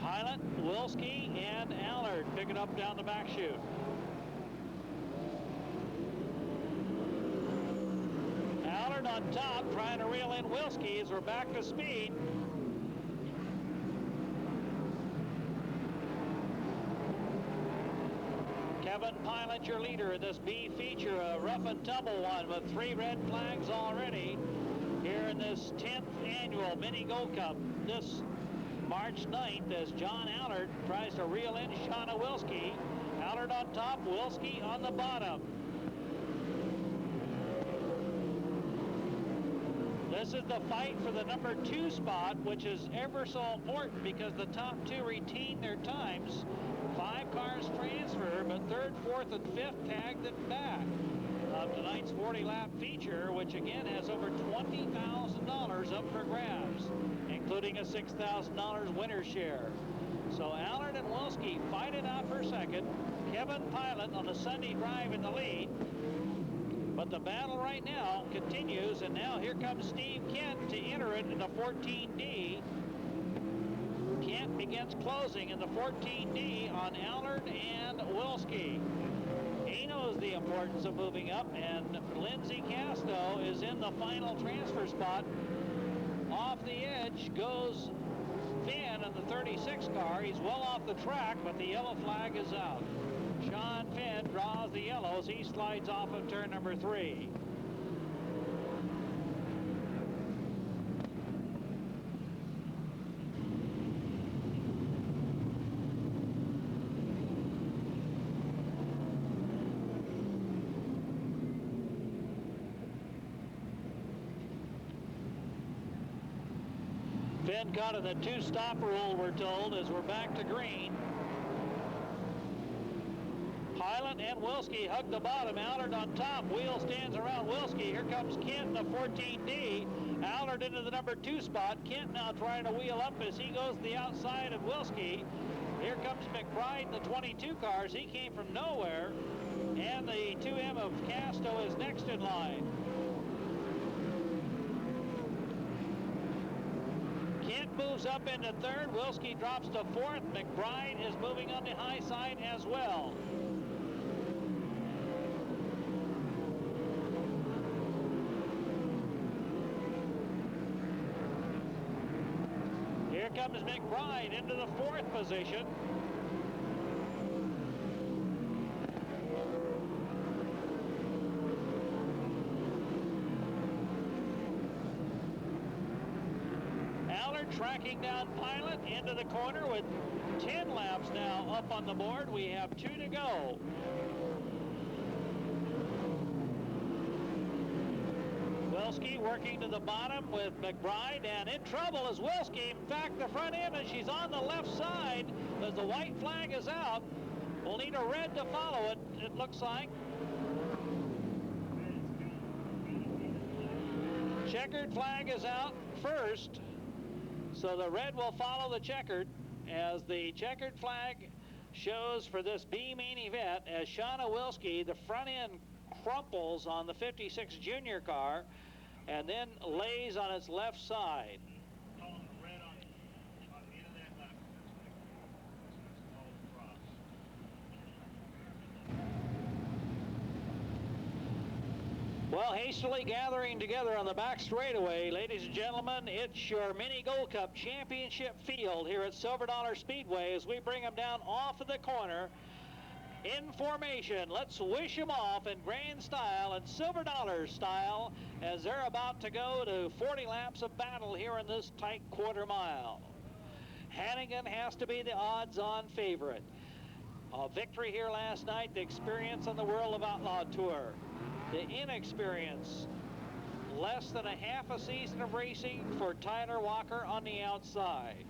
Pylant, Wilski, and Allard pick it up down the back chute. Allard on top, trying to reel in Wilski as we're back to speed. Kevin Pylant, your leader in this B feature, a rough and tumble one with 3 red flags already here in this 10th annual Mini Gold Cup this March 9th as John Allard tries to reel in Shauna Wilski. Allard on top, Wilski on the bottom. This is the fight for the number 2 spot, which is ever so important because the top 2 retain their times. 5 cars transfer, but 3rd, 4th, and 5th tagged it back of tonight's 40-lap feature, which again has over $20,000 up for grabs, including a $6,000 winner's share. So Allard and Wilski fight it out for second. Kevin Pylant on the Sunday drive in the lead. But the battle right now continues, and now here comes Steve Kent to enter it in the 14D. Kent begins closing in the 14D on Allard and Wilski. He knows the importance of moving up, and Lindsey Casto is in the final transfer spot. Off the edge goes Finn in the 36 car. He's well off the track, but the yellow flag is out. Sean Finn draws the yellows. He slides off of turn number 3. Finn caught in the two-stop rule, we're told, as we're back to green. Pylant and Wilski hug the bottom. Allard on top. Wheel stands around Wilski. Here comes Kent in the 14D. Allard into the number 2 spot. Kent now trying to wheel up as he goes to the outside of Wilski. Here comes McBride in the 22 cars. He came from nowhere. And the 2M of Casto is next in line. Kent moves up into third. Wilski drops to fourth. McBride is moving on the high side as well. Here comes McBride into the 4th position. Allard tracking down Pylant into the corner with 10 laps now up on the board. We have 2 to go. Wilski working to the bottom with McBride, and in trouble is Wilski. In fact, the front end, and she's on the left side as the white flag is out. We'll need a red to follow it, it looks like. Checkered flag is out first, so the red will follow the checkered, as the checkered flag shows for this B main event as Shauna Wilski, the front end crumples on the 56 junior car and then lays on its left side. Well, hastily gathering together on the back straightaway, ladies and gentlemen, it's your Mini Gold Cup Championship field here at Silver Dollar Speedway as we bring them down off of the corner in formation. Let's wish them off in grand style and Silver Dollar style as they're about to go to 40 laps of battle here in this tight quarter mile. Hannigan has to be the odds-on favorite. A victory here last night, the experience on the World of Outlaw Tour. The inexperience, less than a half a season of racing for Tyler Walker on the outside.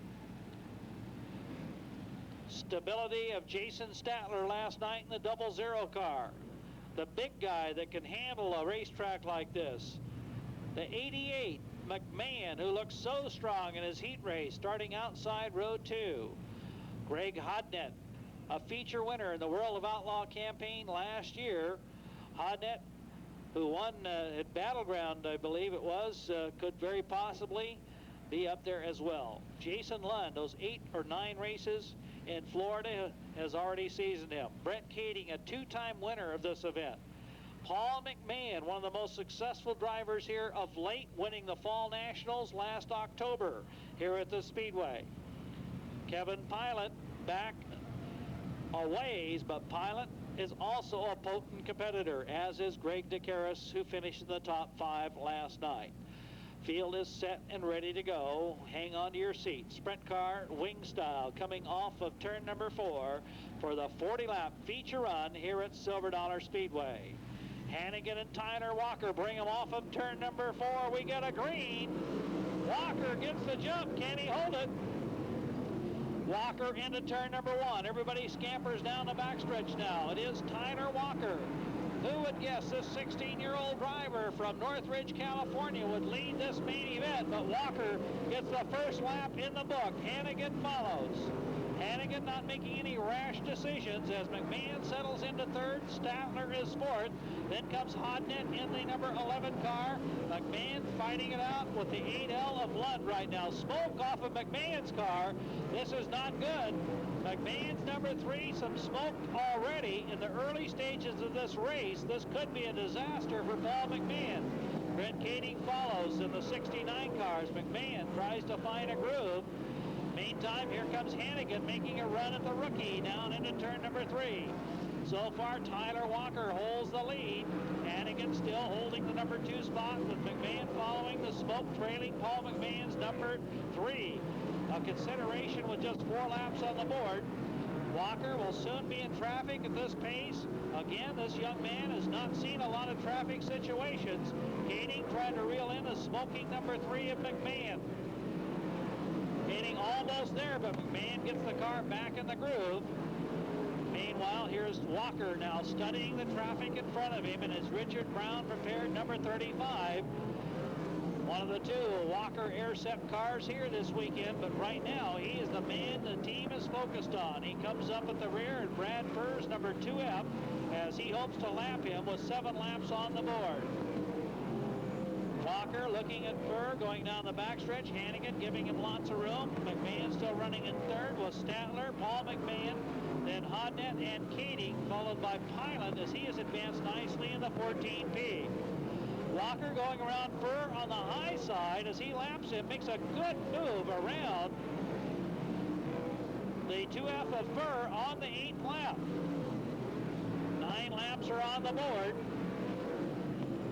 Stability of Jason Statler last night in the 00 car. The big guy that can handle a racetrack like this. The 88, McMahon, who looks so strong in his heat race, starting outside row 2. Greg Hodnett, a feature winner in the World of Outlaw campaign last year. Hodnett, who won at Battleground, I believe it was, could very possibly be up there as well. Jason Lund, those 8 or 9 races in Florida, has already seasoned him. Brett Kaeding, a 2-time winner of this event. Paul McMahon, one of the most successful drivers here of late, winning the Fall Nationals last October here at the Speedway. Kevin Pylant back a ways, but Pylant is also a potent competitor, as is Greg DeCaris, who finished in the top 5 last night. Field is set and ready to go. Hang on to your seat. Sprint car, wing style, coming off of turn number 4 for the 40-lap feature run here at Silver Dollar Speedway. Hannigan and Tyler Walker bring them off of turn number 4. We get a green. Walker gets the jump. Can he hold it? Walker into turn number 1. Everybody scampers down the backstretch now. It is Tyler Walker. Who would guess this 16-year-old driver from Northridge, California would lead this main event, but Walker gets the first lap in the book. Hannigan follows. Hannigan not making any rash decisions as McMahon settles into third. Statler is fourth. Then comes Hodnett in the number 11 car. McMahon fighting it out with the 8L of Lund right now. Smoke off of McMahon's car. This is not good. McMahon's number 3, some smoke already in the early stages of this race. This could be a disaster for Paul McMahon. Brent Kaeding follows in the 69 cars. McMahon tries to find a groove. Meantime, here comes Hannigan making a run at the rookie down into turn number 3. So far, Tyler Walker holds the lead. Hannigan still holding the number 2 spot with McMahon following, the smoke trailing Paul McMahon's number 3. A consideration with just 4 laps on the board. Walker will soon be in traffic at this pace. Again, this young man has not seen a lot of traffic situations. Kaeding trying to reel in the smoking number 3 of McMahon. getting almost there, but McMahon gets the car back in the groove. Meanwhile, here's Walker now studying the traffic in front of him, and it's Richard Brown prepared, number 35. One of the two Walker Aircept cars here this weekend, but right now he is the man the team is focused on. He comes up at the rear, and Brad Furr's number 2F, as he hopes to lap him with 7 laps on the board. Walker looking at Furr going down the backstretch. Hannigan giving him lots of room. McMahon still running in third with Statler, Paul McMahon, then Hodnett and Kaeding, followed by Pylant as he has advanced nicely in the 14P. Walker going around Furr on the high side as he laps him, makes a good move around the 2F of Furr on the 8th lap. 9 laps are on the board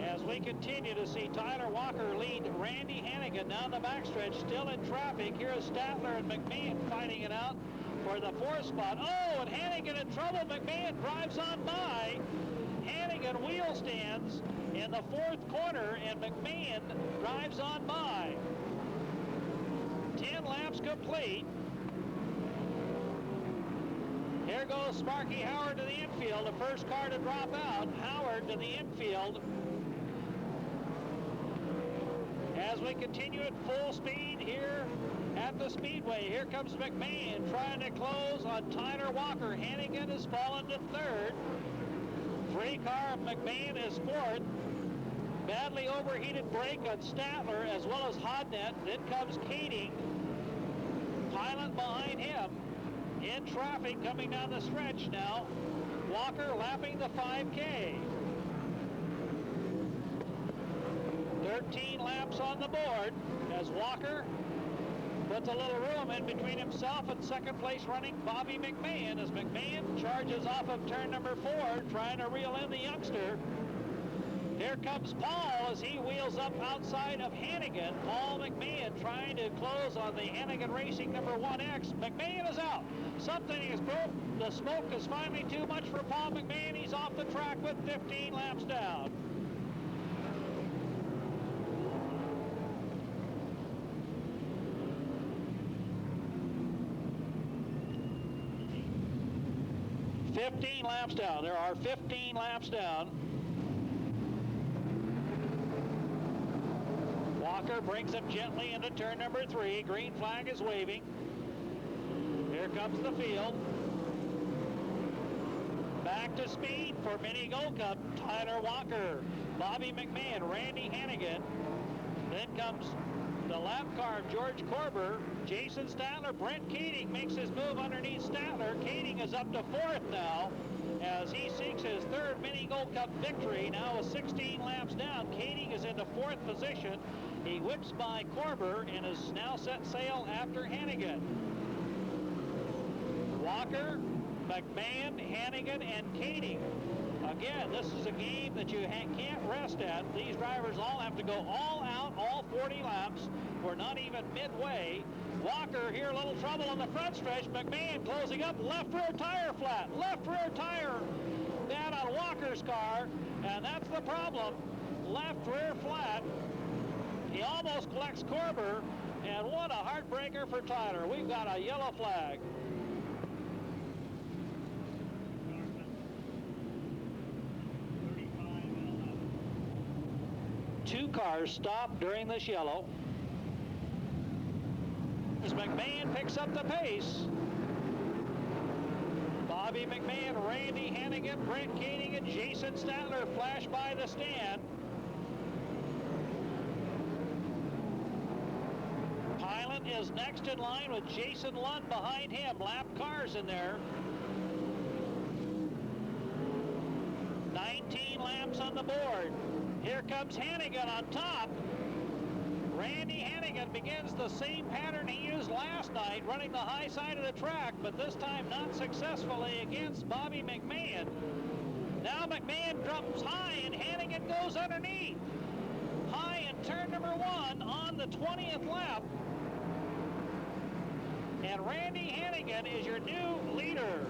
as we continue to see Tyler Walker lead Randy Hannigan down the backstretch, still in traffic. Here is Statler and McMahon fighting it out for the 4th spot. Oh, and Hannigan in trouble. McMahon drives on by. Hannigan wheel stands in the 4th corner, and McMahon drives on by. 10 laps complete. Here goes Sparky Howard to the infield, the first car to drop out. Howard to the infield. As we continue at full speed here at the Speedway, here comes McMahon trying to close on Tyler Walker. Hannigan has fallen to 3rd. 3-car of McMahon is 4th. Badly overheated brake on Statler as well as Hodnett. Then comes Kaeding. Pylant behind him. In traffic coming down the stretch now. Walker lapping the 5K. 13 laps on the board as Walker puts a little room in between himself and second place running Bobby McMahon as McMahon charges off of turn number 4, trying to reel in the youngster. Here comes Paul as he wheels up outside of Hannigan. Paul McMahon trying to close on the Hannigan Racing number 1X. McMahon is out. Something is broke. The smoke is finally too much for Paul McMahon. He's off the track with 15 laps down. Laps down. There are 15 laps down. Walker brings him gently into turn number 3. Green flag is waving. Here comes the field. Back to speed for Mini Gold Cup. Tyler Walker, Bobby McMahon, Randy Hannigan. Then comes the lap car of George Corber, Jason Statler. Brent Kaeding makes his move underneath Statler. Kaeding is up to 4th now as he seeks his 3rd Mini Gold Cup victory. Now with 16 laps down, Kaeding is into 4th position. He whips by Corber and is now set sail after Hannigan. Walker, McMahon, Hannigan, and Kaeding. Again, this is a game that you can't rest at. These drivers all have to go all out, all 40 laps. We're not even midway. Walker here, a little trouble on the front stretch. McMahon closing up, left rear tire flat. Left rear tire bad on Walker's car, and that's the problem. Left rear flat. He almost collects Corber, and what a heartbreaker for Tyler. We've got a yellow flag. Two cars stopped during this yellow. As McMahon picks up the pace. Bobby McMahon, Randy Hannigan, Brent Kaeding, and Jason Statler flash by the stand. Pylant is next in line with Jason Lund behind him. Lap cars in there. 19 laps on the board. Here comes Hannigan on top. Randy Hannigan begins the same pattern he used last night, running the high side of the track, but this time not successfully against Bobby McMahon. Now McMahon drops high and Hannigan goes underneath. High in turn number 1 on the 20th lap. And Randy Hannigan is your new leader.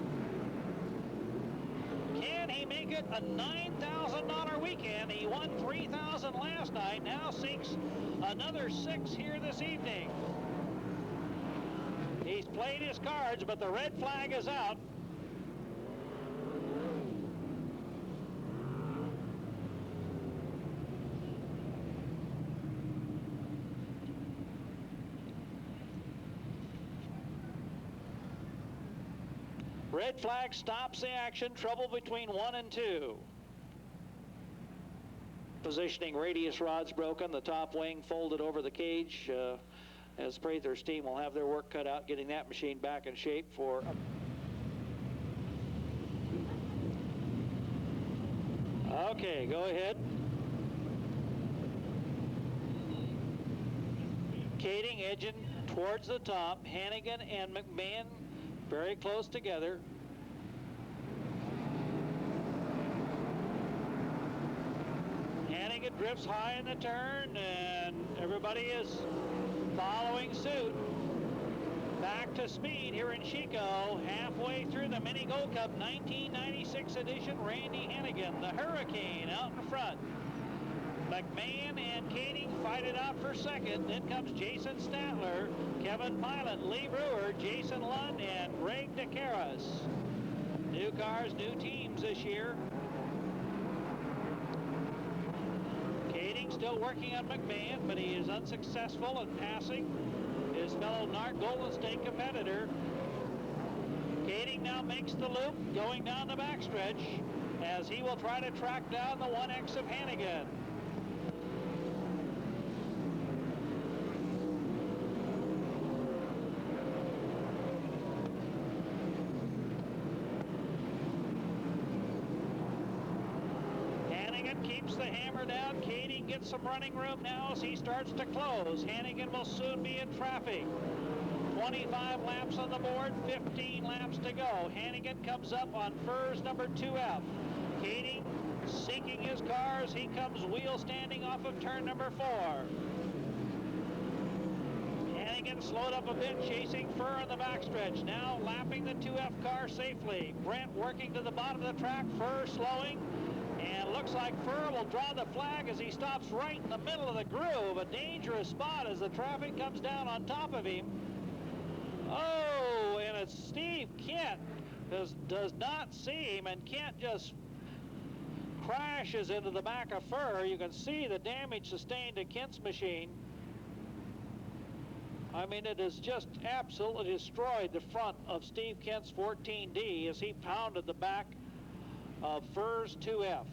Can he make it a $9,000 weekend? He won $3,000 last night, now seeks another 6 here this evening. He's played his cards, but the red flag is out. Red flag stops the action. Trouble between 1 and 2. Positioning radius rods broken. The top wing folded over the cage. As Prather's team will have their work cut out getting that machine back in shape for... Okay, go ahead. Kaeding edging towards the top. Hannigan and McMahon very close together. Hannigan drifts high in the turn, and everybody is following suit. Back to speed here in Chico, halfway through the Mini Gold Cup 1996 edition. Randy Hannigan, the Hurricane, out in front. McMahon and Kaeding fight it out for second. Then comes Jason Statler, Kevin Pylant, Lee Brewer, Jason Lund, and Greg DeCaris. New cars, new teams this year. Kaeding still working on McMahon, but he is unsuccessful in passing his fellow NARC Golden State competitor. Kaeding now makes the loop, going down the backstretch, as he will try to track down the 1X of Hannigan. Keeps the hammer down. Kaeding gets some running room now as he starts to close. Hannigan will soon be in traffic. 25 laps on the board, 15 laps to go. Hannigan comes up on Furr's number 2F. Kaeding seeking his cars. He comes wheel standing off of turn number 4. Hannigan slowed up a bit, chasing Furr on the backstretch. Now lapping the 2F car safely. Brent working to the bottom of the track. Furr slowing. And looks like Furr will draw the flag as he stops right in the middle of the groove. A dangerous spot as the traffic comes down on top of him. Oh, and it's Steve Kent does not see him, and Kent just crashes into the back of Furr. You can see the damage sustained to Kent's machine. I mean, it has just absolutely destroyed the front of Steve Kent's 14D as he pounded the back of Furr's 2F.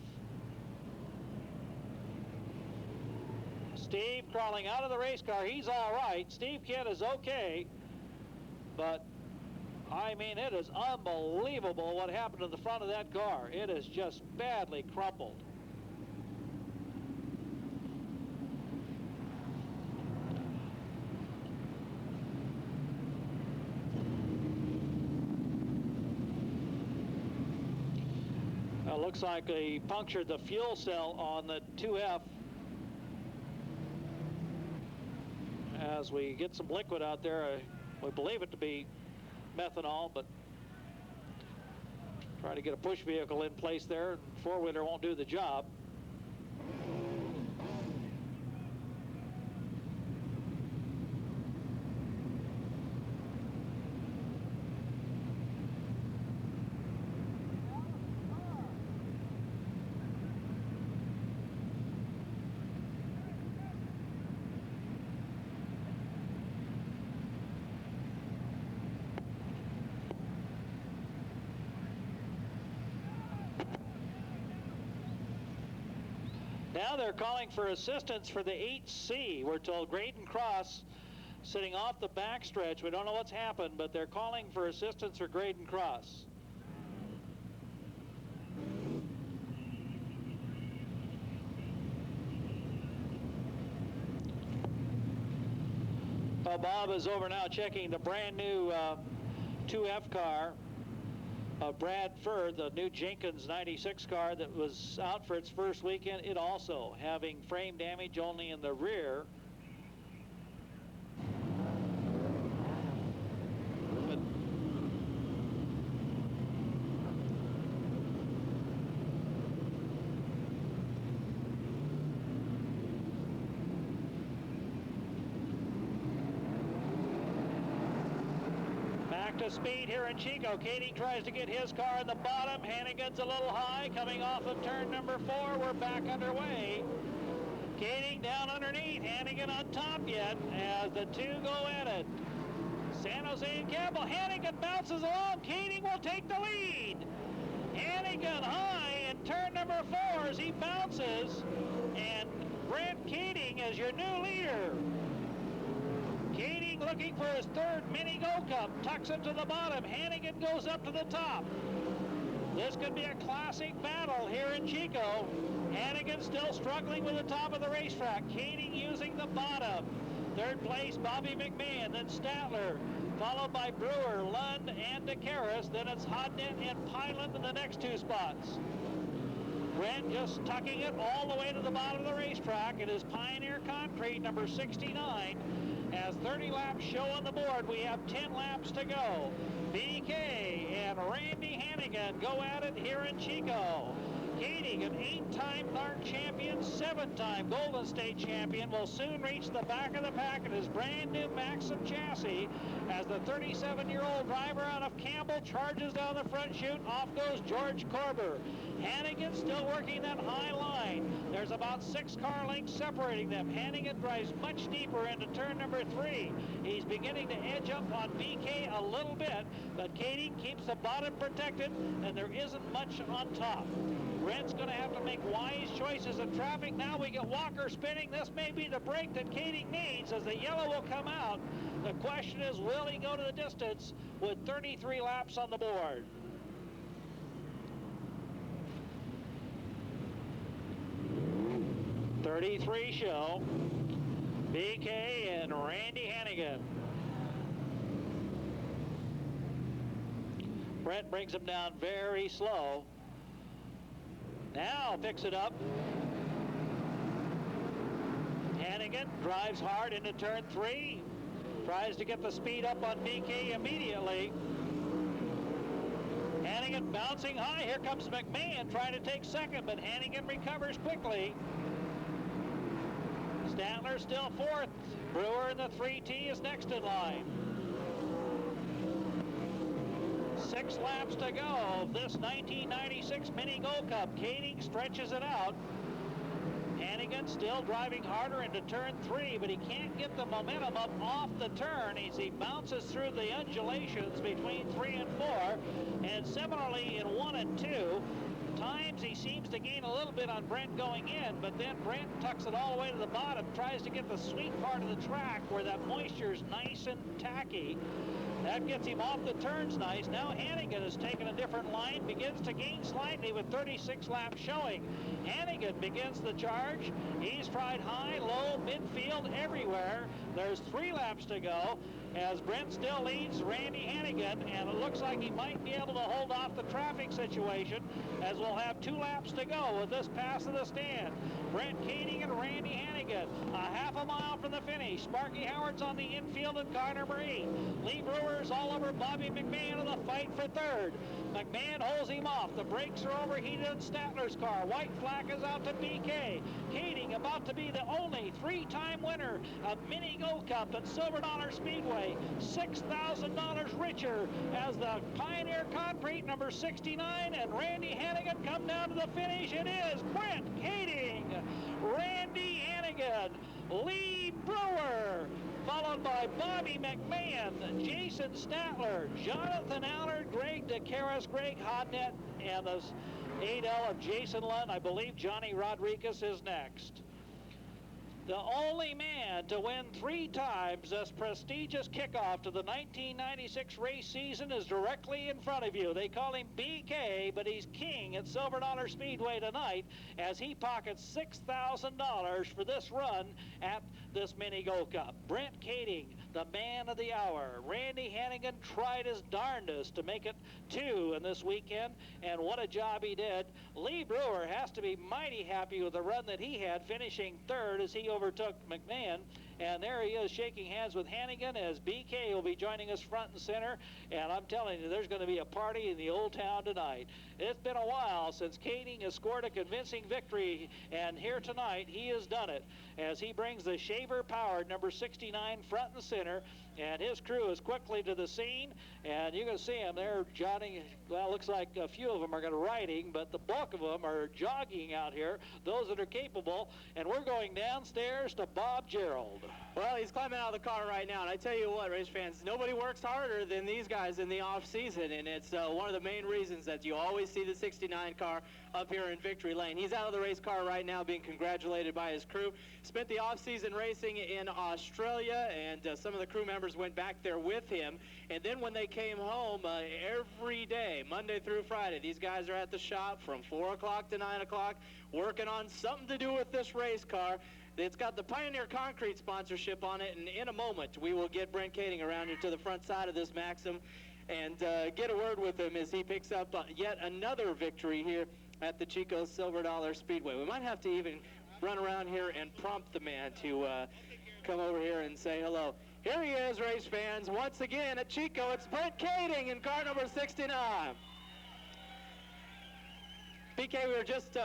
Steve crawling out of the race car. He's all right. Steve Kent is okay. But, I mean, it is unbelievable what happened to the front of that car. It is just badly crumpled. Looks like he punctured the fuel cell on the 2F. As we get some liquid out there, we believe it to be methanol, but try to get a push vehicle in place there. Four-wheeler won't do the job. Now they're calling for assistance for the 8C. We're told Graydon Cross sitting off the backstretch. We don't know what's happened, but they're calling for assistance for Graydon Cross. Bob is over now checking the brand new 2F car. Brad Furr, the new Jenkins 96 car that was out for its first weekend, it also having frame damage only in the rear. back to speed here in Chico. Kaeding tries to get his car in the bottom. Hannigan's a little high, coming off of turn number 4. We're back underway. Kaeding down underneath, Hannigan on top yet as the two go at it. San Jose and Campbell, Hannigan bounces along. Kaeding will take the lead. Hannigan high in turn number 4 as he bounces, and Brent Kaeding is your new leader. Kaeding looking for his third Mini Go Cup, tucks him to the bottom. Hannigan goes up to the top. This could be a classic battle here in Chico. Hannigan still struggling with the top of the racetrack. Kaeding using the bottom. Third place, Bobby McMahon, then Statler, followed by Brewer, Lund, and DeCaris. Then it's Hodnett and Pylant in the next 2 spots. Brent just tucking it all the way to the bottom of the racetrack. It is Pioneer Concrete, number 69. As 30 laps show on the board, we have 10 laps to go. BK and Randy Hannigan go at it here in Chico. Kaeding, an 8-time NARC champion, 7-time Golden State champion, will soon reach the back of the pack in his brand new Maxim chassis as the 37-year-old driver out of Campbell charges down the front chute. Off goes George Corber. Hannigan still working that high line. There's about 6 car lengths separating them. Hannigan drives much deeper into turn number 3. He's beginning to edge up on BK a little bit, but Kaeding keeps the bottom protected, and there isn't much on top. Brent's going to have to make wise choices in traffic. Now we get Walker spinning. This may be the break that Kaeding needs as the yellow will come out. The question is, will he go to the distance with 33 laps on the board? .33 show. BK and Randy Hannigan. Brent brings him down very slow. Now picks it up. Hannigan drives hard into turn 3. Tries to get the speed up on BK immediately. Hannigan bouncing high. Here comes McMahon trying to take second, but Hannigan recovers quickly. Statler still 4th. Brewer in the 3T is next in line. 6 laps to go of this 1996 Mini Go Cup. Kaeding stretches it out. Hannigan still driving harder into turn 3, but he can't get the momentum up off the turn as he bounces through the undulations between 3 and 4. And similarly in 1 and 2, times he seems to gain a little bit on Brent going in, but then Brent tucks it all the way to the bottom, tries to get the sweet part of the track where that moisture is nice and tacky. That gets him off the turns nice. Now Hannigan has taken a different line, begins to gain slightly with 36 laps showing. Hannigan begins the charge. He's tried high, low, midfield, everywhere. There's 3 laps to go as Brent still leads Randy Hannigan, and it looks like he might be able to hold off the traffic situation as we'll have 2 laps to go with this pass of the stand. Brent Kaeding and Randy Hannigan, a half a mile from the finish. Sparky Howard's on the infield in car number 8. Lee Brewer's all over Bobby McMahon in the fight for 3rd. McMahon holds him off. The brakes are overheated in Statler's car. White flag is out to BK. Kaeding about to be the only 3-time winner of Mini Go Cup at Silver Dollar Speedway. $6,000 richer as the Pioneer Concrete number 69 and Randy Hannigan come down to the finish. It is Brent Kaeding, Randy Hannigan, Lee Brewer, followed by Bobby McMahon, Jason Statler, Jonathan Allard, Greg DeCaris, Greg Hodnett, and the 8L of Jason Lund. I believe Johnny Rodriguez is next. The only man to win 3 times this prestigious kickoff to the 1996 race season is directly in front of you. They call him BK, but he's king at Silver Dollar Speedway tonight as he pockets $6,000 for this run at this Mini Go Cup. Brent Kaeding, the man of the hour. Randy Hannigan tried his darndest to make it 2 in this weekend, and what a job he did. Lee Brewer has to be mighty happy with the run that he had, finishing 3rd as he overtook McMahon. And there he is shaking hands with Hannigan as BK will be joining us front and center. And I'm telling you, there's going to be a party in the old town tonight. It's been a while since Kaeding has scored a convincing victory, and here tonight he has done it as he brings the Shaver-powered number 69 front and center, and his crew is quickly to the scene, and you can see them there jotting. Well, looks like a few of them are going to riding, but the bulk of them are jogging out here, those that are capable, and we're going downstairs to Bob Gerald. Well, he's climbing out of the car right now, and I tell you what, race fans, nobody works harder than these guys in the off-season, and it's one of the main reasons that you always see the 69 car up here in Victory Lane. He's out of the race car right now being congratulated by his crew. Spent the off-season racing in Australia, and some of the crew members went back there with him, and then when they came home, every day, Monday through Friday, these guys are at the shop from 4 o'clock to 9 o'clock working on something to do with this race car. It's got the Pioneer Concrete sponsorship on it, and in a moment we will get Brent Kaeding around here to the front side of this Maxim and get a word with him as he picks up yet another victory here at the Chico Silver Dollar Speedway. We might have to even run around here and prompt the man to come over here and say hello. Here he is, race fans, once again at Chico. It's Brent Kaeding in car number 69. BK, we were just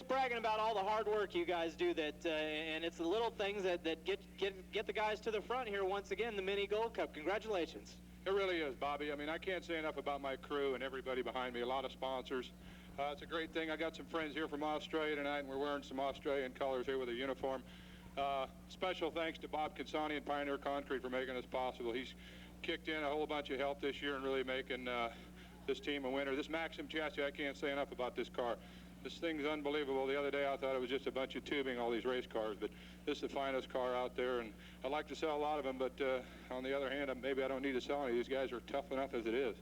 bragging about all the hard work you guys do, and it's the little things that get the guys to the front here once again, the Mini Gold Cup. Congratulations. It really is, Bobby. I mean, I can't say enough about my crew and everybody behind me, a lot of sponsors. It's a great thing. I got some friends here from Australia tonight, and we're wearing some Australian colors here with a uniform. Special thanks to Bob Consani and Pioneer Concrete for making this possible. He's kicked in a whole bunch of help this year and really making this team a winner. This Maxim chassis, I can't say enough about this car. This thing's unbelievable. The other day I thought it was just a bunch of tubing, all these race cars, but this is the finest car out there, and I'd like to sell a lot of them, but on the other hand, maybe I don't need to sell any. These guys are tough enough as it is.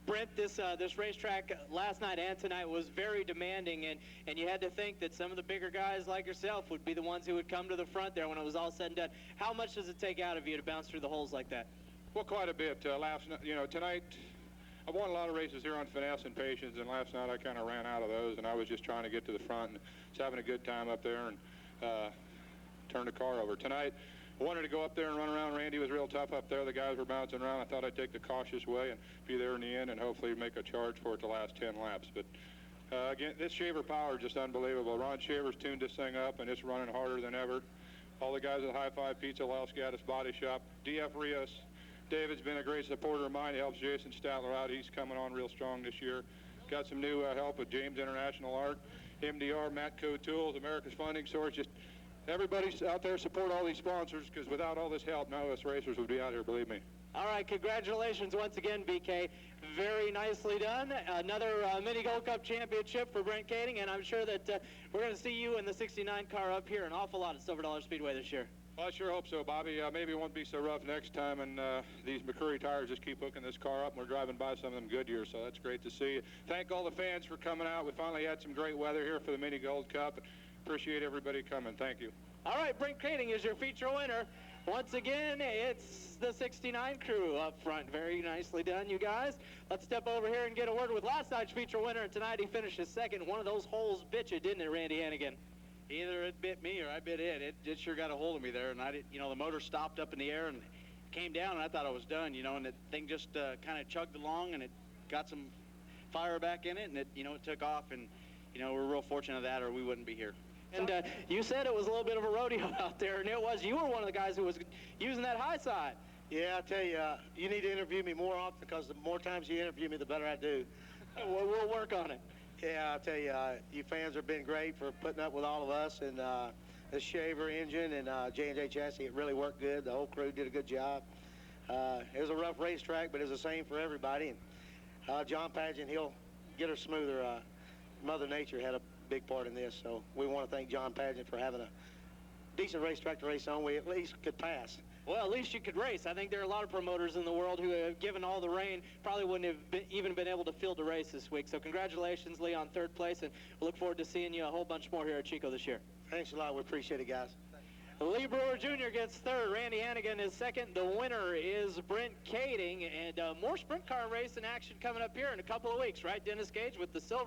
Brent, this racetrack last night and tonight was very demanding, and you had to think that some of the bigger guys like yourself would be the ones who would come to the front there when it was all said and done. How much does it take out of you to bounce through the holes like that? Well, quite a bit. Last night, tonight, I've won a lot of races here on finesse and patience, and last night I kind of ran out of those, and I was just trying to get to the front and was having a good time up there and turn the car over. Tonight, I wanted to go up there and run around. Randy was real tough up there. The guys were bouncing around. I thought I'd take the cautious way and be there in the end and hopefully make a charge for it the last 10 laps. But again, this Shaver power is just unbelievable. Ron Shaver's tuned this thing up, and it's running harder than ever. All the guys at High Five Pizza, Laos Gaddis Body Shop, DF Rios. David's been a great supporter of mine. He helps Jason Statler out. He's coming on real strong this year. Got some new help with James International Art, MDR, Matco Tools, America's Funding Source. Just everybody's out there support all these sponsors, because without all this help, none of us racers would be out here, believe me. All right, congratulations once again, BK. Very nicely done. Another Mini Gold Cup championship for Brent Kaeding, and I'm sure that we're going to see you in the 69 car up here an awful lot at Silver Dollar Speedway this year. Well, I sure hope so, Bobby. Maybe it won't be so rough next time, and these McCurry tires just keep hooking this car up, and we're driving by some of them Goodyears, so that's great to see. Thank all the fans for coming out. We finally had some great weather here for the Mini Gold Cup. Appreciate everybody coming. Thank you. All right, Brent Kaeding is your feature winner. Once again, it's the 69 crew up front. Very nicely done, you guys. Let's step over here and get a word with last night's feature winner, and tonight he finished second. One of those holes bit you, didn't it, Randy Hannigan? Either it bit me or I bit it. It sure got a hold of me there, and I did. The motor stopped up in the air and came down, and I thought I was done. And the thing just kind of chugged along, and it got some fire back in it, and it took off. And we're real fortunate of that, or we wouldn't be here. And you said it was a little bit of a rodeo out there, and it was. You were one of the guys who was using that high side. Yeah, I tell you, you need to interview me more often, because the more times you interview me, the better I do. We'll work on it. Yeah, I'll tell you, you fans have been great for putting up with all of us, and the Shaver engine and J&J chassis, it really worked good. The whole crew did a good job. It was a rough racetrack, but it was the same for everybody. And John Pageant, he'll get her smoother. Mother Nature had a big part in this, so we want to thank John Pageant for having a decent racetrack to race on. We at least could pass. Well, at least you could race. I think there are a lot of promoters in the world who have given all the rain, probably wouldn't have even been able to field a race this week. So congratulations, Lee, on third place, and we'll look forward to seeing you a whole bunch more here at Chico this year. Thanks a lot. We appreciate it, guys. Lee Brewer Jr. gets third. Randy Hannigan is second. The winner is Brent Kaeding, and more sprint car racing action coming up here in a couple of weeks, right, Dennis Gage, with the silver